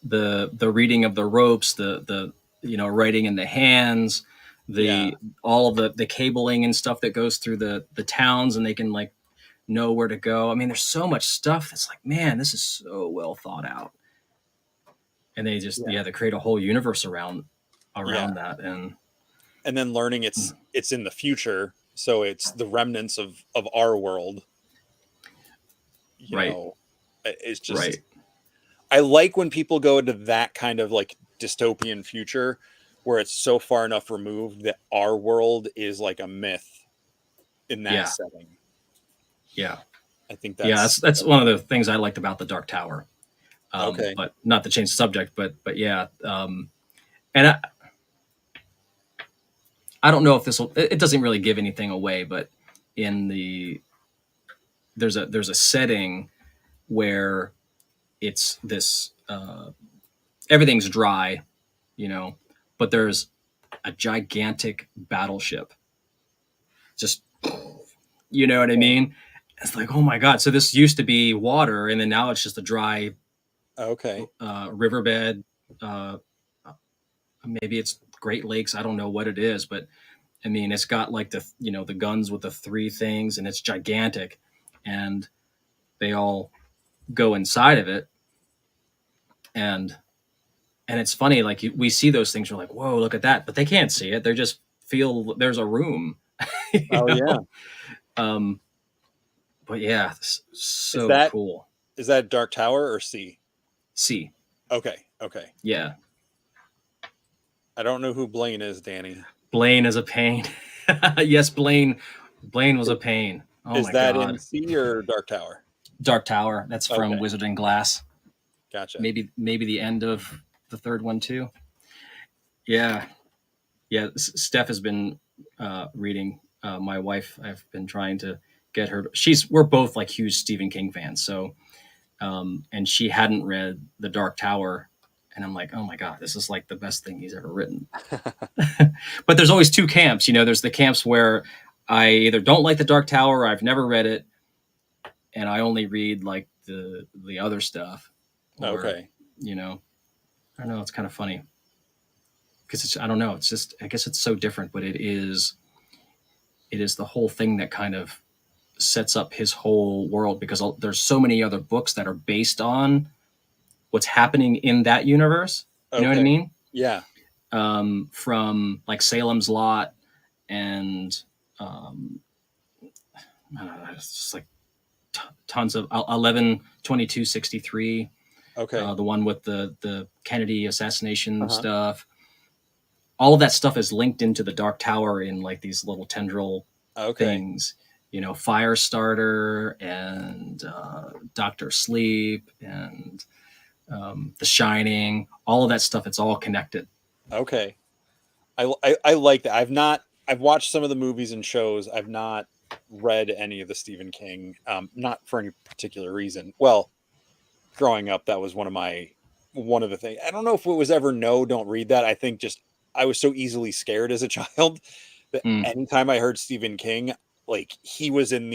the reading of the ropes, the writing in the hands, Yeah, the all of the cabling and stuff that goes through the towns, and they can like know where to go. I mean, there's so much stuff that's like, man, this is so well thought out. And they just yeah, they create a whole universe yeah. around that. And And then learning it's in the future, so it's the remnants of our world. You right, know, it's just right, I like when people go into that kind of like dystopian future where it's so far enough removed that our world is like a myth in that yeah, setting. yeah, I think yeah. that's That's one of the things I liked about the Dark Tower. okay. But not to change the subject, but yeah. And I don't know if this will. It doesn't really give anything away, but in the there's a setting where it's this everything's dry, you know, but there's a gigantic battleship. Just you know what I mean? It's like, oh my god! So this used to be water, and then now it's just a dry Okay. riverbed. Uh, Maybe it's Great Lakes. I don't know what it is, but I mean, it's got like the guns with the 3 things, and it's gigantic, and they all go inside of it, and it's funny. Like we see those things, we're like, whoa, look at that, but they can't see it. They just feel there's a room, you Oh yeah. know. Um, but yeah, Is so that cool. is that Dark Tower or C? See, Okay. Okay. yeah, I don't know who Blaine is, Danny. Blaine is a pain. Yes, Blaine was a pain. Oh Is my that in god. C or Dark Tower? Dark Tower. That's from Okay. Wizard and Glass. Gotcha. Maybe the end of the third one too. Yeah, yeah. Steph has been reading. My wife, I've been trying to get her. We're both like huge Stephen King fans. So, and she hadn't read The Dark Tower, and I'm like, oh my god, this is like the best thing he's ever written. But there's always two camps. There's the camps where I either don't like The Dark Tower or I've never read it, and I only read like the other stuff, or Okay. you know, I don't know. It's kind of funny. because I don't know, it's just, I guess it's so different, but it is the whole thing that kind of sets up his whole world, because there's so many other books that are based on what's happening in that universe. You know what I Okay. mean? Yeah. From like Salem's Lot and um, I don't know, it's just like tons of 11/22/63. Okay. The one with the Kennedy assassination Uh-huh. stuff. All of that stuff is linked into the Dark Tower in like these little tendril Okay. things. You know, Firestarter and Doctor Sleep and The Shining. All of that stuff. It's all connected. Okay. I like that. I've watched some of the movies and shows. I've not read any of the Stephen King. Not for any particular reason. Well, growing up, that was one of the things. I don't know if it was ever no, don't read that. I think just I was so easily scared as a child that Mm. anytime I heard Stephen King, like he was in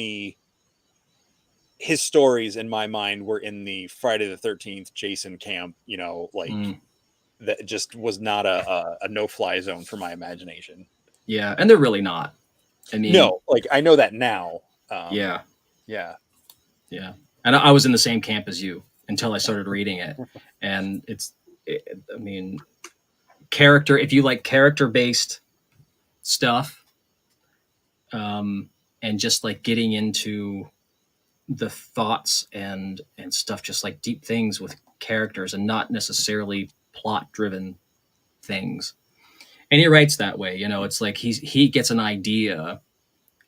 his stories in my mind were in the Friday the 13th Jason camp, like that just was not a no-fly zone for my imagination. Yeah, and they're really not. I mean, No, like I know that now. yeah, Yeah. yeah. And I was in the same camp as you until I started reading it, and I mean, character. If you like character-based stuff, and just like getting into the thoughts and stuff, just like deep things with characters and not necessarily plot-driven things. And he writes that way, you know. It's like he gets an idea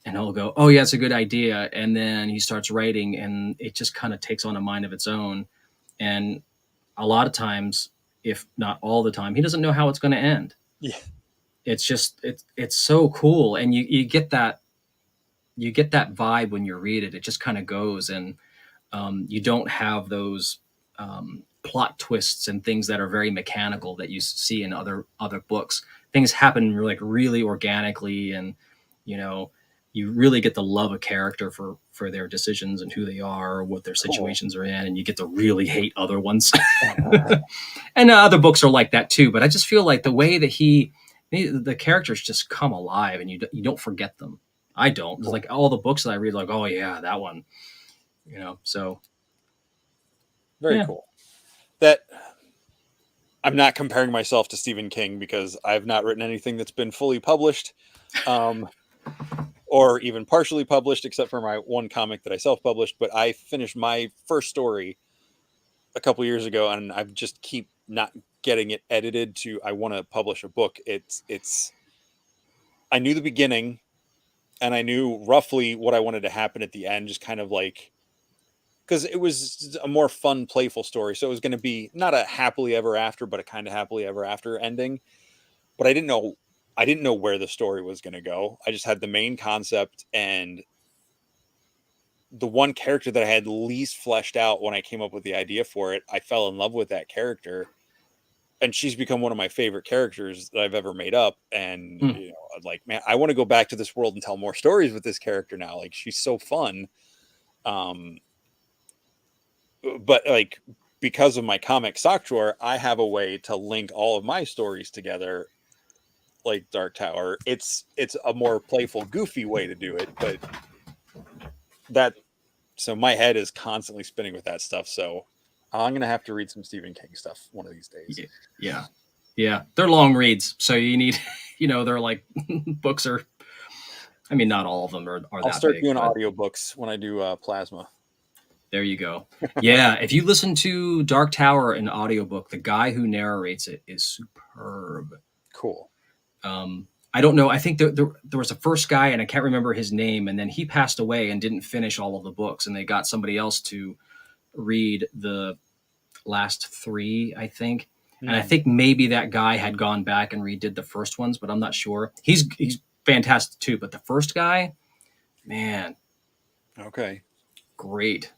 and he'll go, oh yeah, it's a good idea, and then he starts writing and it just kind of takes on a mind of its own. And a lot of times, if not all the time, he doesn't know how it's going to end. Yeah. It's just it's so cool, and you get that vibe when you read it. It just kind of goes, and you don't have those plot twists and things that are very mechanical that you see in other books. Things happen like really organically, and you know, you really get to love a character for their decisions and who they are, or what their situations are in, and you get to really hate other ones. And other books are like that too. But I just feel like the way that the characters just come alive, and you don't forget them. I don't. It's like all the books that I read, like, oh yeah, that one. You know, so Very yeah. cool. That I'm not comparing myself to Stephen King because I've not written anything that's been fully published, or even partially published, except for my one comic that I self-published. But I finished my first story a couple years ago, and I just keep not getting it edited to. I want to publish a book. It's. I knew the beginning, and I knew roughly what I wanted to happen at the end. Just kind of like, because it was a more fun, playful story. So it was going to be not a happily ever after, but a kind of happily ever after ending. But I didn't know where the story was going to go. I just had the main concept, and the one character that I had least fleshed out when I came up with the idea for it, I fell in love with that character, and she's become one of my favorite characters that I've ever made up. And Mm. I'm like, man, I want to go back to this world and tell more stories with this character now. Like, she's so fun. But like, because of my comic sock drawer, I have a way to link all of my stories together, like Dark Tower. It's a more playful, goofy way to do it, but that so my head is constantly spinning with that stuff. So I'm gonna have to read some Stephen King stuff one of these days. Yeah. They're long reads, so you need, they're like books are. I mean, not all of them are I'll that start big, doing but audiobooks when I do Plasma. there you go. Yeah, if you listen to Dark Tower in audiobook, the guy who narrates it is superb. Cool. I don't know. I think there was a first guy, and I can't remember his name, and then he passed away and didn't finish all of the books, and they got somebody else to read the last three, I think. And I think maybe that guy had gone back and redid the first ones, but I'm not sure. He's fantastic too, but the first guy, man, Okay. great.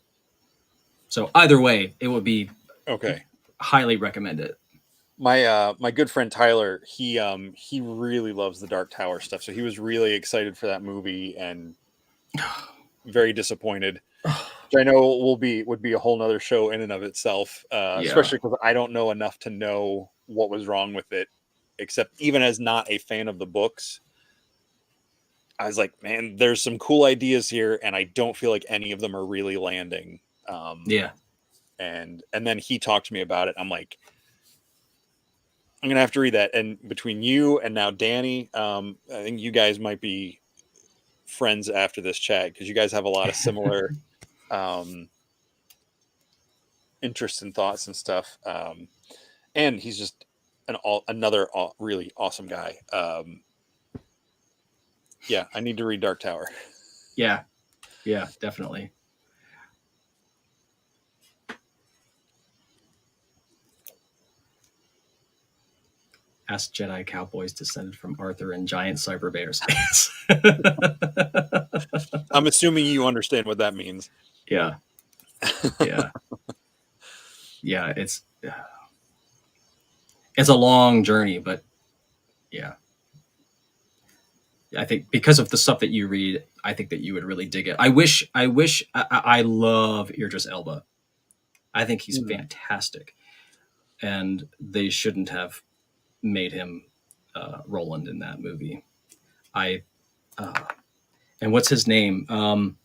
So either way, it would be Okay. highly recommended. My good friend Tyler, he really loves the Dark Tower stuff, so he was really excited for that movie and very disappointed. Which I know would be a whole nother show in and of itself, Yeah. especially because I don't know enough to know what was wrong with it. except even as not a fan of the books, I was like, man, there's some cool ideas here, and I don't feel like any of them are really landing. Yeah. And then he talked to me about it. I'm like, I'm gonna have to read that. And between you and now Danny, I think you guys might be friends after this chat because you guys have a lot of similar interests and thoughts and stuff. And he's just another really awesome guy. Yeah, I need to read Dark Tower. Yeah, definitely. Ask Jedi cowboys descended from Arthur and giant cyber bears. I'm assuming you understand what that means. Yeah. Yeah, it's a long journey, but yeah. I think because of the stuff that you read, I think that you would really dig it. I love Idris Elba. I think he's fantastic. And they shouldn't have made him Roland in that movie. And what's his name?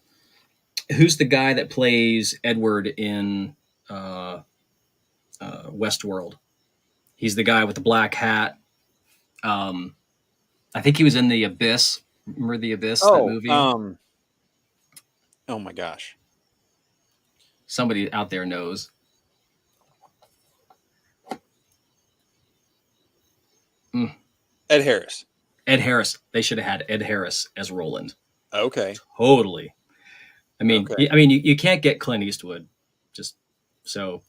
Who's the guy that plays Edward in Westworld? He's the guy with the black hat. I think he was in The Abyss. Remember The Abyss, that movie? Oh my gosh. Somebody out there knows. Ed Harris. Ed Harris. They should have had Ed Harris as Roland. Okay. Totally. I mean, okay. you can't get Clint Eastwood, just so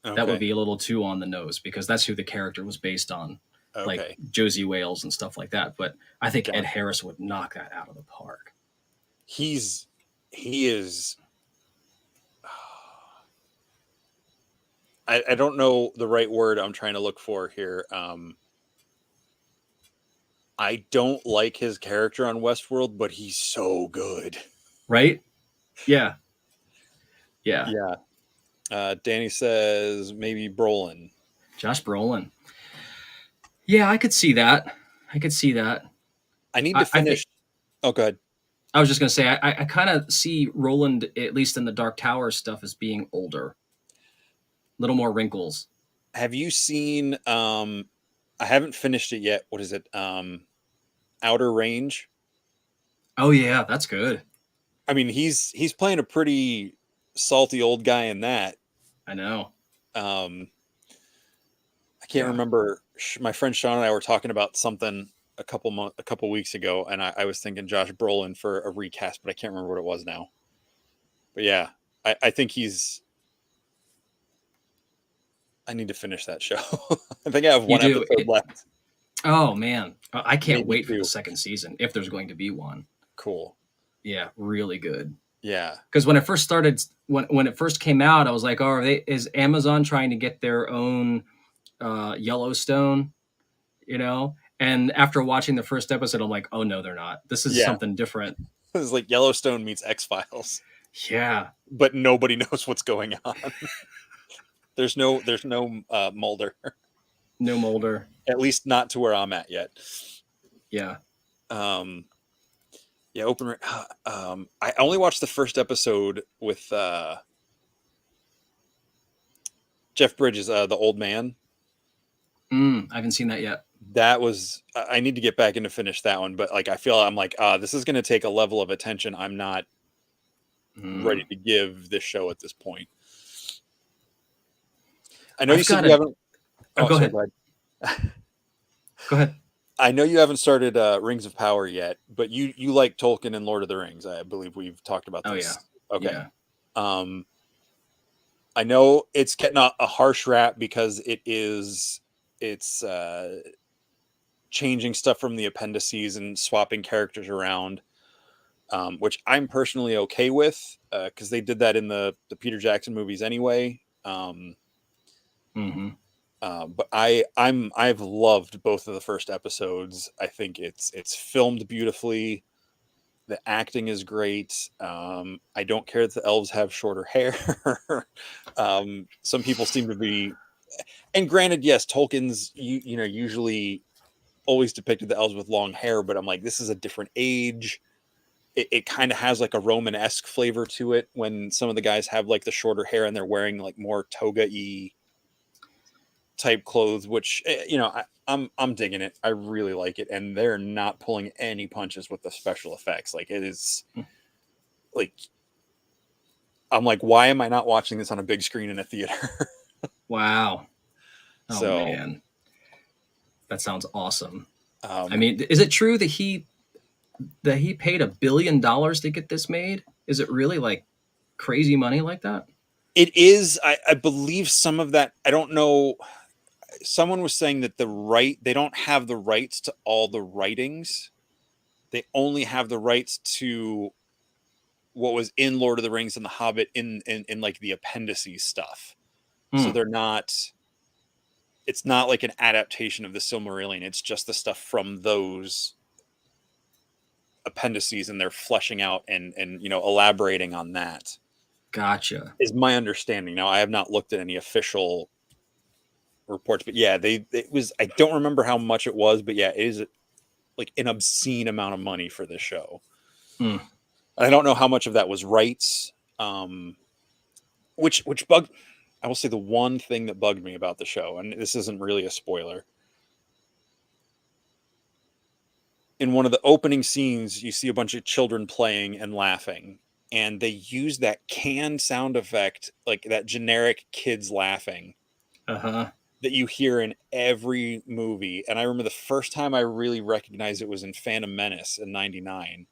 that would be a little too on the nose because that's who the character was based on, like Josie Wales and stuff like that. But I think Ed Harris would knock that out of the park. He is. I don't know the right word I'm trying to look for here. I don't like his character on Westworld, but he's so good. Right? Yeah. Danny says maybe Brolin. Josh Brolin. Yeah, I could see that. I need to finish. Oh, go ahead. I was just going to say, I kind of see Roland, at least in the Dark Tower stuff, as being older. A little more wrinkles. Have you seen, I haven't finished it yet. What is it? Outer Range. Oh, yeah, that's good. I mean, he's playing a pretty salty old guy in that. I know. I can't remember. My friend Sean and I were talking about something a couple weeks ago, and I was thinking Josh Brolin for a recast, but I can't remember what it was now. But yeah, I think I need to finish that show. I think I have one episode left. Oh man, I can't wait for the second season if there's going to be one. Cool. Yeah, really good. Yeah, because when it first started, when it first came out, I was like, "Oh, is Amazon trying to get their own Yellowstone?" You know. And after watching the first episode, I'm like, "Oh no, they're not. This is something different." It's like Yellowstone meets X-Files. Yeah, but nobody knows what's going on. There's no Mulder. No Mulder. At least not to where I'm at yet. Yeah. Open. I only watched the first episode with Jeff Bridges, the old man. I haven't seen that yet. That was. I need to get back in to finish that one, but like I feel I'm like, this is going to take a level of attention I'm not ready to give this show at this point. I know you said you haven't. Go ahead. Go ahead. I know you haven't started Rings of Power yet, but you like Tolkien and Lord of the Rings. I believe we've talked about this. Oh, yeah. Okay. Yeah. I know it's getting a harsh rap because it's changing stuff from the appendices and swapping characters around, which I'm personally okay with because they did that in the Peter Jackson movies anyway. But I've loved both of the first episodes. I think it's filmed beautifully. The acting is great. I don't care that the elves have shorter hair. Some people seem to be, and granted, yes, Tolkien's usually always depicted the elves with long hair, but I'm like, this is a different age. It kind of has like a Romanesque flavor to it when some of the guys have like the shorter hair and they're wearing like more toga-y type clothes, which, I'm digging it. I really like it. And they're not pulling any punches with the special effects. Like, it is like, I'm like, why am I not watching this on a big screen in a theater? Wow. Oh, So, man. That sounds awesome. I mean, is it true that he paid $1 billion to get this made? Is it really like crazy money like that? it is. I believe some of that. I don't know. Someone was saying that they don't have the rights to all the writings. They only have the rights to what was in Lord of the Rings and The Hobbit in like the appendices stuff. So they're not. It's not like an adaptation of the Silmarillion. It's just the stuff from those appendices, and they're fleshing out and elaborating on that. Gotcha. Is my understanding. Now, I have not looked at any official reports, but yeah, it was. I don't remember how much it was, but yeah, it is like an obscene amount of money for this show. I don't know how much of that was rights. Which bugged. I will say the one thing that bugged me about the show, and this isn't really a spoiler. In one of the opening scenes, you see a bunch of children playing and laughing, and they use that canned sound effect, like that generic kids laughing, that you hear in every movie. And I remember the first time I really recognized it was in Phantom Menace in '99,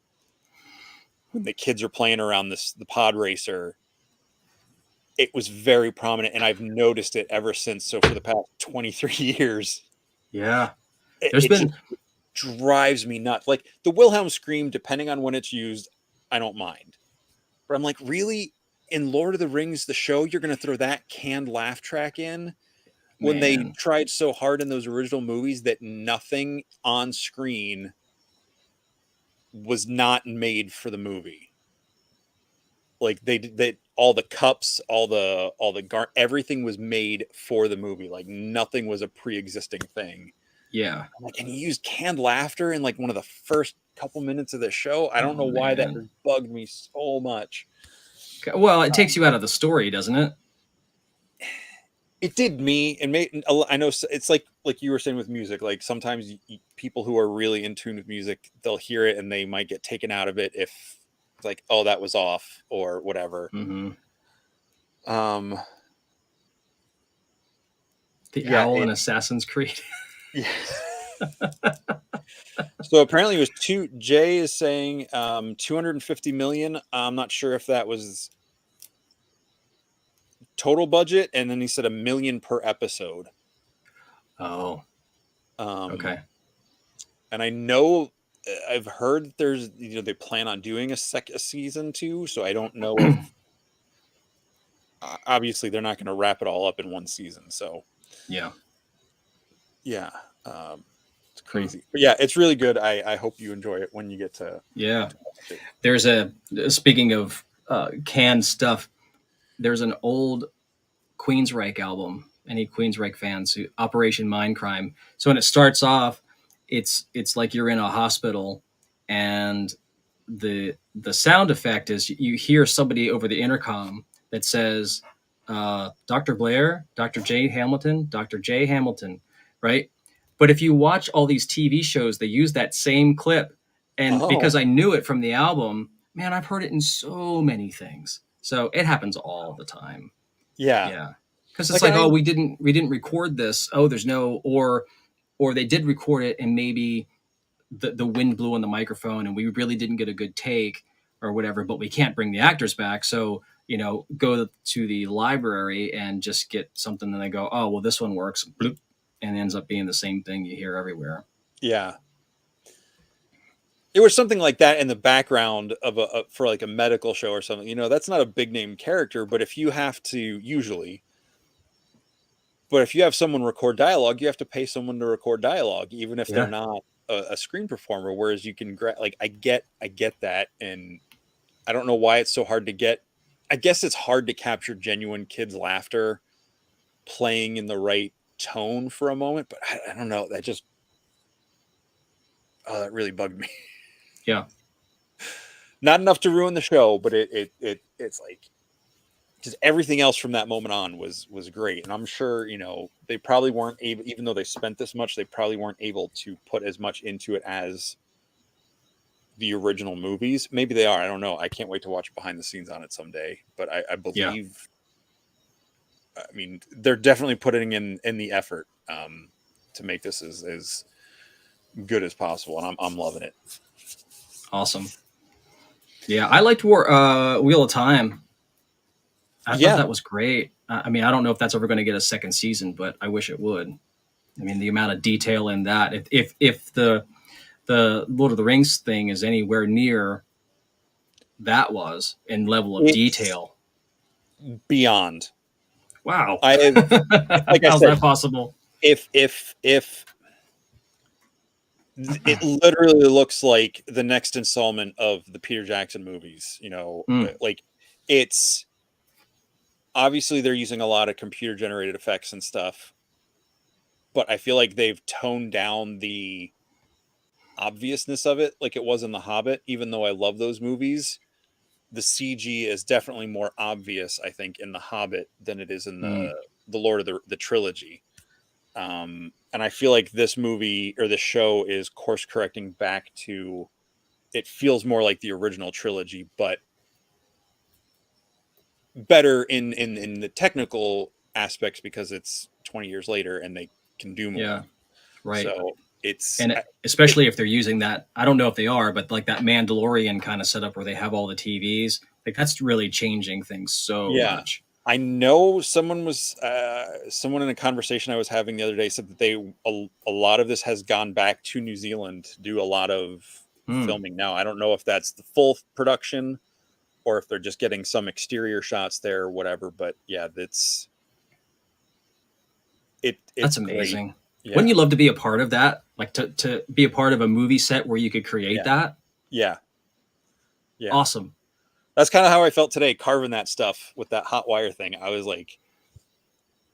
when the kids are playing around the pod racer. It was very prominent, and I've noticed it ever since. So for the past 23 years, Yeah. it just drives me nuts. Like the Wilhelm scream, depending on when it's used, I don't mind. But I'm like, really? In Lord of the Rings, the show, you're going to throw that canned laugh track in when they tried so hard in those original movies that nothing on screen was not made for the movie. Like they all the cups, all the everything was made for the movie. Like nothing was a pre-existing thing. Yeah. Like, and he used canned laughter in like one of the first couple minutes of the show. I don't know why that has bugged me so much. Well, it takes you out of the story, doesn't it? It did me, and I know it's like you were saying with music. Like sometimes people who are really in tune with music, they'll hear it and they might get taken out of it if it's like, oh, that was off or whatever. The owl in Assassin's Creed. Yeah. So apparently it was Jay is saying 250 million. I'm not sure if that was total budget, and then he said $1 million per episode. Oh. Okay. And I know I've heard there's they plan on doing a season 2, so I don't know if obviously they're not going to wrap it all up in one season. So yeah. It's crazy. But yeah, it's really good. I hope you enjoy it when you get to watch it. There's speaking of canned stuff, there's an old Queensryche album. Any Queensryche fans who Operation Mindcrime. So when it starts off, it's like you're in a hospital, and the sound effect is you hear somebody over the intercom that says, Dr. Blair, Dr. J. Hamilton, Dr. J. Hamilton, right? But if you watch all these TV shows, they use that same clip. And because I knew it from the album, man, I've heard it in so many things. So it happens all the time. Yeah. Because it's like, we didn't record this. Oh, there's no, or they did record it and maybe the wind blew on the microphone and we really didn't get a good take or whatever, but we can't bring the actors back. So, go to the library and just get something. And they go, oh, well, this one works. Bloop, and it ends up being the same thing you hear everywhere. Yeah. It was something like that in the background of for like a medical show or something. That's not a big name character, but if you have to if you have someone record dialogue, you have to pay someone to record dialogue, even if they're not a screen performer. Whereas you can I get that, and I don't know why it's so hard to get. I guess it's hard to capture genuine kids' laughter playing in the right tone for a moment, but I don't know. That just Oh, that really bugged me. Yeah. Not enough to ruin the show, but it's like just everything else from that moment on was great. And I'm sure, they probably weren't able, even though they spent this much, they probably weren't able to put as much into it as the original movies. Maybe they are. I don't know. I can't wait to watch behind the scenes on it someday. But I Yeah. believe, I mean, they're definitely putting in the effort to make this as good as possible, and I'm loving it. Awesome. Yeah, I liked Wheel of Time. I thought Yeah, that was great. I mean, I don't know if that's ever going to get a second season, but I wish it would. I mean, the amount of detail in that. If the Lord of the Rings thing is anywhere near that was in level of it's detail. beyond. Wow. I have, like I How's said, that possible? if it literally looks like the next installment of the Peter Jackson movies, Mm, like it's obviously they're using a lot of computer generated effects and stuff, but I feel like they've toned down the obviousness of it like it was in The Hobbit. Even though I love those movies, the CG is definitely more obvious, I think, in The Hobbit than it is in mm, the Lord of the trilogy. And I feel like this movie or this show is course correcting back to, it feels more like the original trilogy, but better in the technical aspects because it's 20 years later and they can do yeah, more. right. So it's And it, especially if they're using that, I don't know if they are, but like that Mandalorian kind of setup where they have all the TVs, like that's really changing things so yeah. much. I know someone in a conversation I was having the other day said that a lot of this has gone back to New Zealand to do a lot of Hmm. filming now. I don't know if that's the full production or if they're just getting some exterior shots there or whatever, but yeah, it's That's great. amazing. Wouldn't Yeah. you love to be a part of that? Like to be a part of a movie set where you could create Yeah. that? Yeah. Yeah. Awesome. That's kind of how I felt today carving that stuff with that hot wire thing. I was like,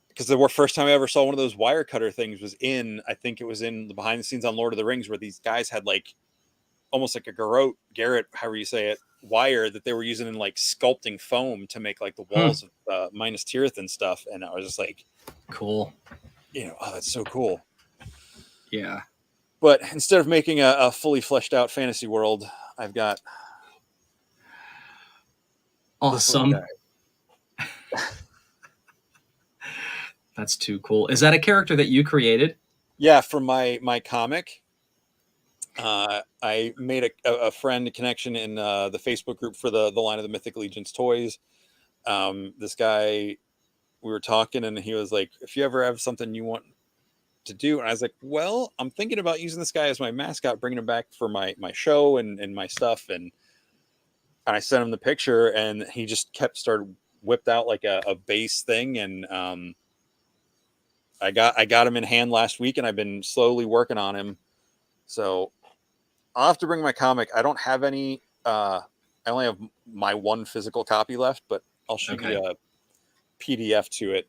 because the first time I ever saw one of those wire cutter things was I think it was in the behind the scenes on Lord of the Rings, where these guys had like almost like a Garrett, however you say it, wire that they were using in like sculpting foam to make like the Hmm. walls of Minas Tirith and stuff. And I was just like, Cool. oh, that's so cool. Yeah. But instead of making a fully fleshed out fantasy world, I've got this little Awesome. guy. That's too cool. Is that a character that you created? Yeah, from my comic. I made a friend connection in the Facebook group for the line of the Mythic Legions toys. This guy, we were talking, and he was like, "If you ever have something you want to do," and I was like, "Well, I'm thinking about using this guy as my mascot, bringing him back for my show and my stuff." And I sent him the picture, and he just started whipped out like a base thing, and I got him in hand last week, and I've been slowly working on him. So I'll have to bring my comic. I don't have any. I only have my one physical copy left, but I'll shoot Okay. you a PDF to it.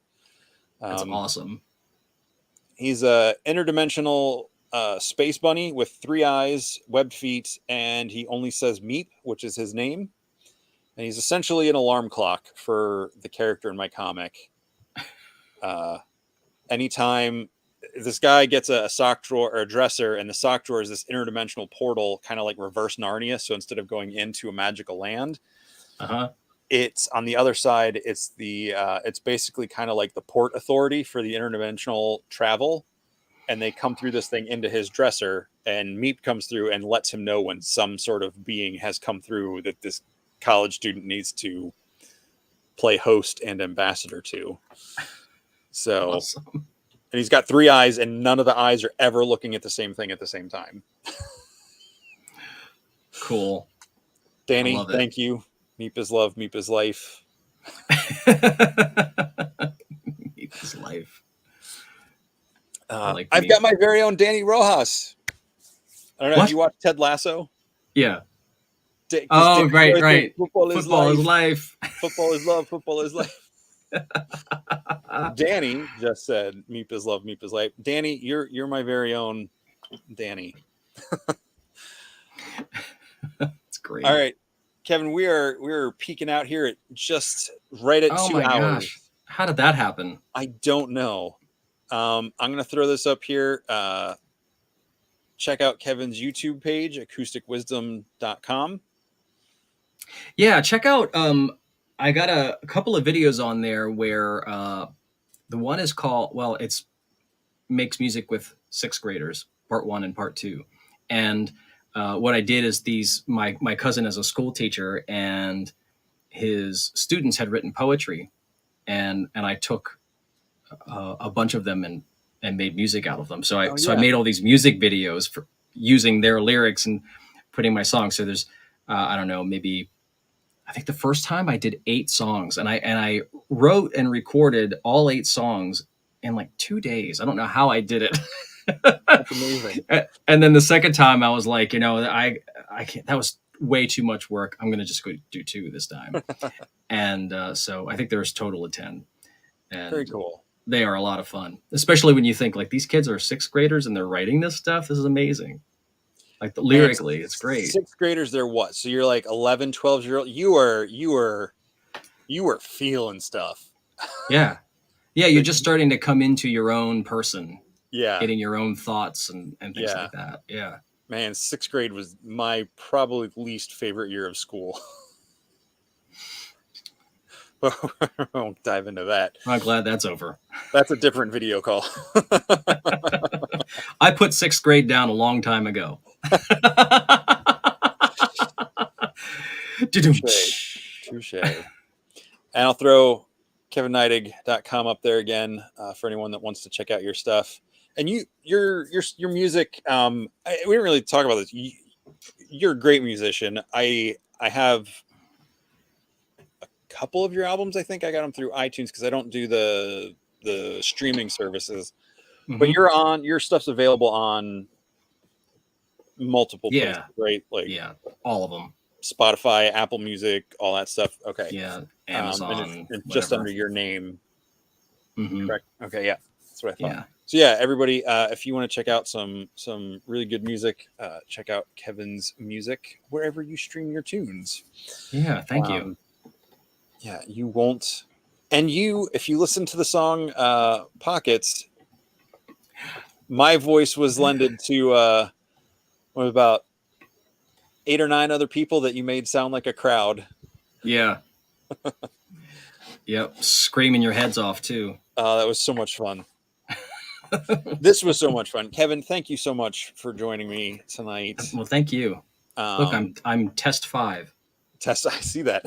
That's Um, awesome. he's a interdimensional space bunny with 3 eyes, webbed feet, and he only says "meep," which is his name. And he's essentially an alarm clock for the character in my comic. Uh, anytime this guy gets a sock drawer or a dresser, and the sock drawer is this interdimensional portal, kind of like reverse Narnia. So instead of going into a magical land, Uh-huh. it's on the other side. It's basically kind of like the port authority for the interdimensional travel, and they come through this thing into his dresser, and Meep comes through and lets him know when some sort of being has come through that this college student needs to play host and ambassador to. So, Awesome. and he's got 3 eyes, and none of the eyes are ever looking at the same thing at the same time. Cool. I Danny, love it. thank you. Meep is love, Meep is life. His life. I like I've me. got my very own Danny Rojas. I don't know. Have What? you watched Ted Lasso? Yeah. Because Oh, Danny right, always says, right. football is Football is life. life. Football is love. Football is life. Danny just said, "Meep is love. Meep is life." Danny, you're my very own Danny. great. All right, Kevin, we're peeking out here at just right at Oh 2 my hours. gosh. How did that happen? I don't know. I'm going to throw this up here. Check out Kevin's YouTube page, acousticwisdom.com. Yeah, check out I got a couple of videos on there where the one is called, well, it's makes music with sixth graders, part 1 and part 2. And what I did is my cousin is a school teacher, and his students had written poetry, and I took a bunch of them and made music out of them. So I made all these music videos for using their lyrics and putting my songs. So there's I don't know, maybe I think the first time I did 8 songs, and I wrote and recorded all 8 songs in like 2 days. I don't know how I did it. That's amazing. And then the second time I was like, I can't, that was way too much work. I'm going to just go do 2 this time. And so I think there's a total of 10. And very cool. They are a lot of fun, especially when you think like these kids are 6th graders and they're writing this stuff. This is amazing. Like lyrically, it's great. 6th graders, they're what? So you're like 11, 12-year-old. You were feeling stuff. Yeah. Yeah. You're just starting to come into your own person. Yeah. Getting your own thoughts and things like that. Yeah. Man, 6th grade was my probably least favorite year of school. I won't dive into that. I'm glad that's over. That's a different video call. I put 6th grade down a long time ago. Touche. And I'll throw KevinNeidig.com up there again for anyone that wants to check out your stuff. And your music. We didn't really talk about this. You're a great musician. I have a couple of your albums. I think I got them through iTunes because I don't do the streaming services. Mm-hmm. But your stuff's available on multiple places, right? Like all of them. Spotify, Apple Music, all that stuff. Okay. Yeah, Amazon. And just under your name. Mm-hmm. Correct. Okay, yeah. That's what I thought. Yeah. So yeah, everybody, if you want to check out some really good music, check out Kevin's music wherever you stream your tunes. Yeah, thank you. Yeah, you won't. And if you listen to the song Pockets, my voice was lended to what about 8 or 9 other people that you made sound like a crowd. Yeah. Yep. Screaming your heads off too. That was so much fun. This was so much fun. Kevin, thank you so much for joining me tonight. Well, thank you. Look, I'm test 5. I see that.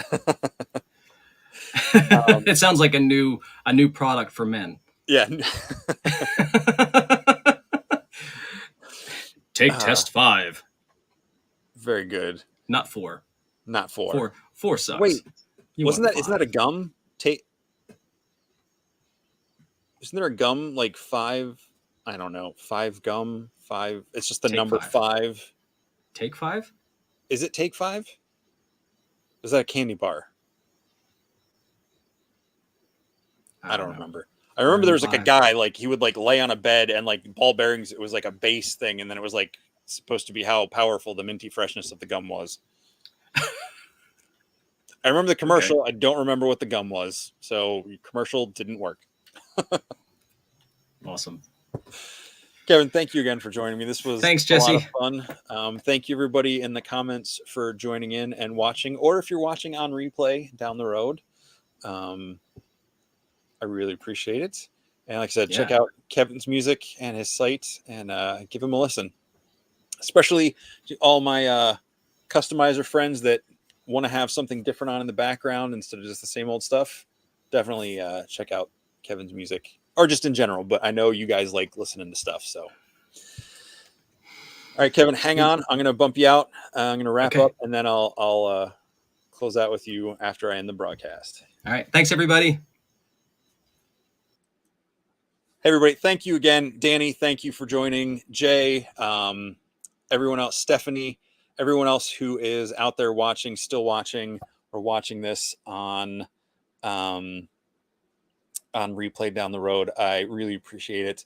It sounds like a new product for men. Yeah. Take test 5. Very good. Not 4. Not 4. 4 sucks. Wait, isn't that a gum? Isn't there a gum like 5? I don't know. 5 gum, 5. It's just the number 5. Take 5? Is it Take 5? Is that a candy bar? I don't remember. I remember there was like a guy, like he would like lay on a bed and like ball bearings. It was like a base thing. And then it was like supposed to be how powerful the minty freshness of the gum was. I remember the commercial. Okay. I don't remember what the gum was. So commercial didn't work. Awesome. Kevin, thank you again for joining me. This was Thanks, Jesse. A lot of fun. Thank you everybody in the comments for joining in and watching, or if you're watching on replay down the road. I really appreciate it. And like I said, check out Kevin's music and his site and give him a listen. Especially to all my customizer friends that want to have something different on in the background instead of just the same old stuff. Definitely check out Kevin's music, or just in general. But I know you guys like listening to stuff. So, all right, Kevin, hang on. I'm going to bump you out. I'm going to wrap up, and then I'll close out with you after I end the broadcast. All right. Thanks, everybody. Hey, everybody. Thank you again. Danny, thank you for joining. Jay, everyone else, Stephanie, everyone else who is out there watching, still watching, or watching this on replay down the road. I really appreciate it.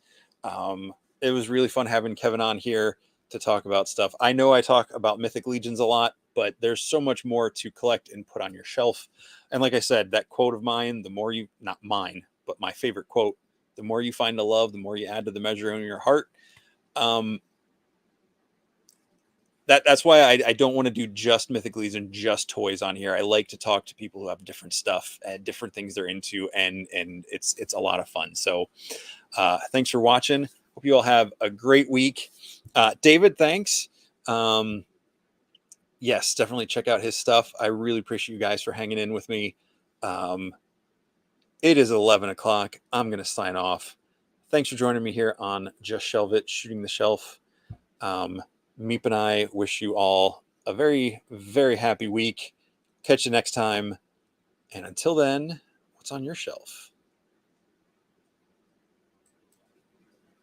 It was really fun having Kevin on here to talk about stuff. I know I talk about Mythic Legions a lot, but there's so much more to collect and put on your shelf. And like I said, that quote of mine, the more you, not mine, but my favorite quote, the more you find to love, the more you add to the measure in your heart. That's why I don't want to do just Mythicallys and just toys on here. I like to talk to people who have different stuff and different things they're into, and it's a lot of fun. So thanks for watching. Hope you all have a great week. David, thanks. Yes, definitely check out his stuff. I really appreciate you guys for hanging in with me. It is 11 o'clock. I'm going to sign off. Thanks for joining me here on Just Shelve It, Shooting the Shelf. Meep and I wish you all a very, very happy week. Catch you next time. And until then, what's on your shelf?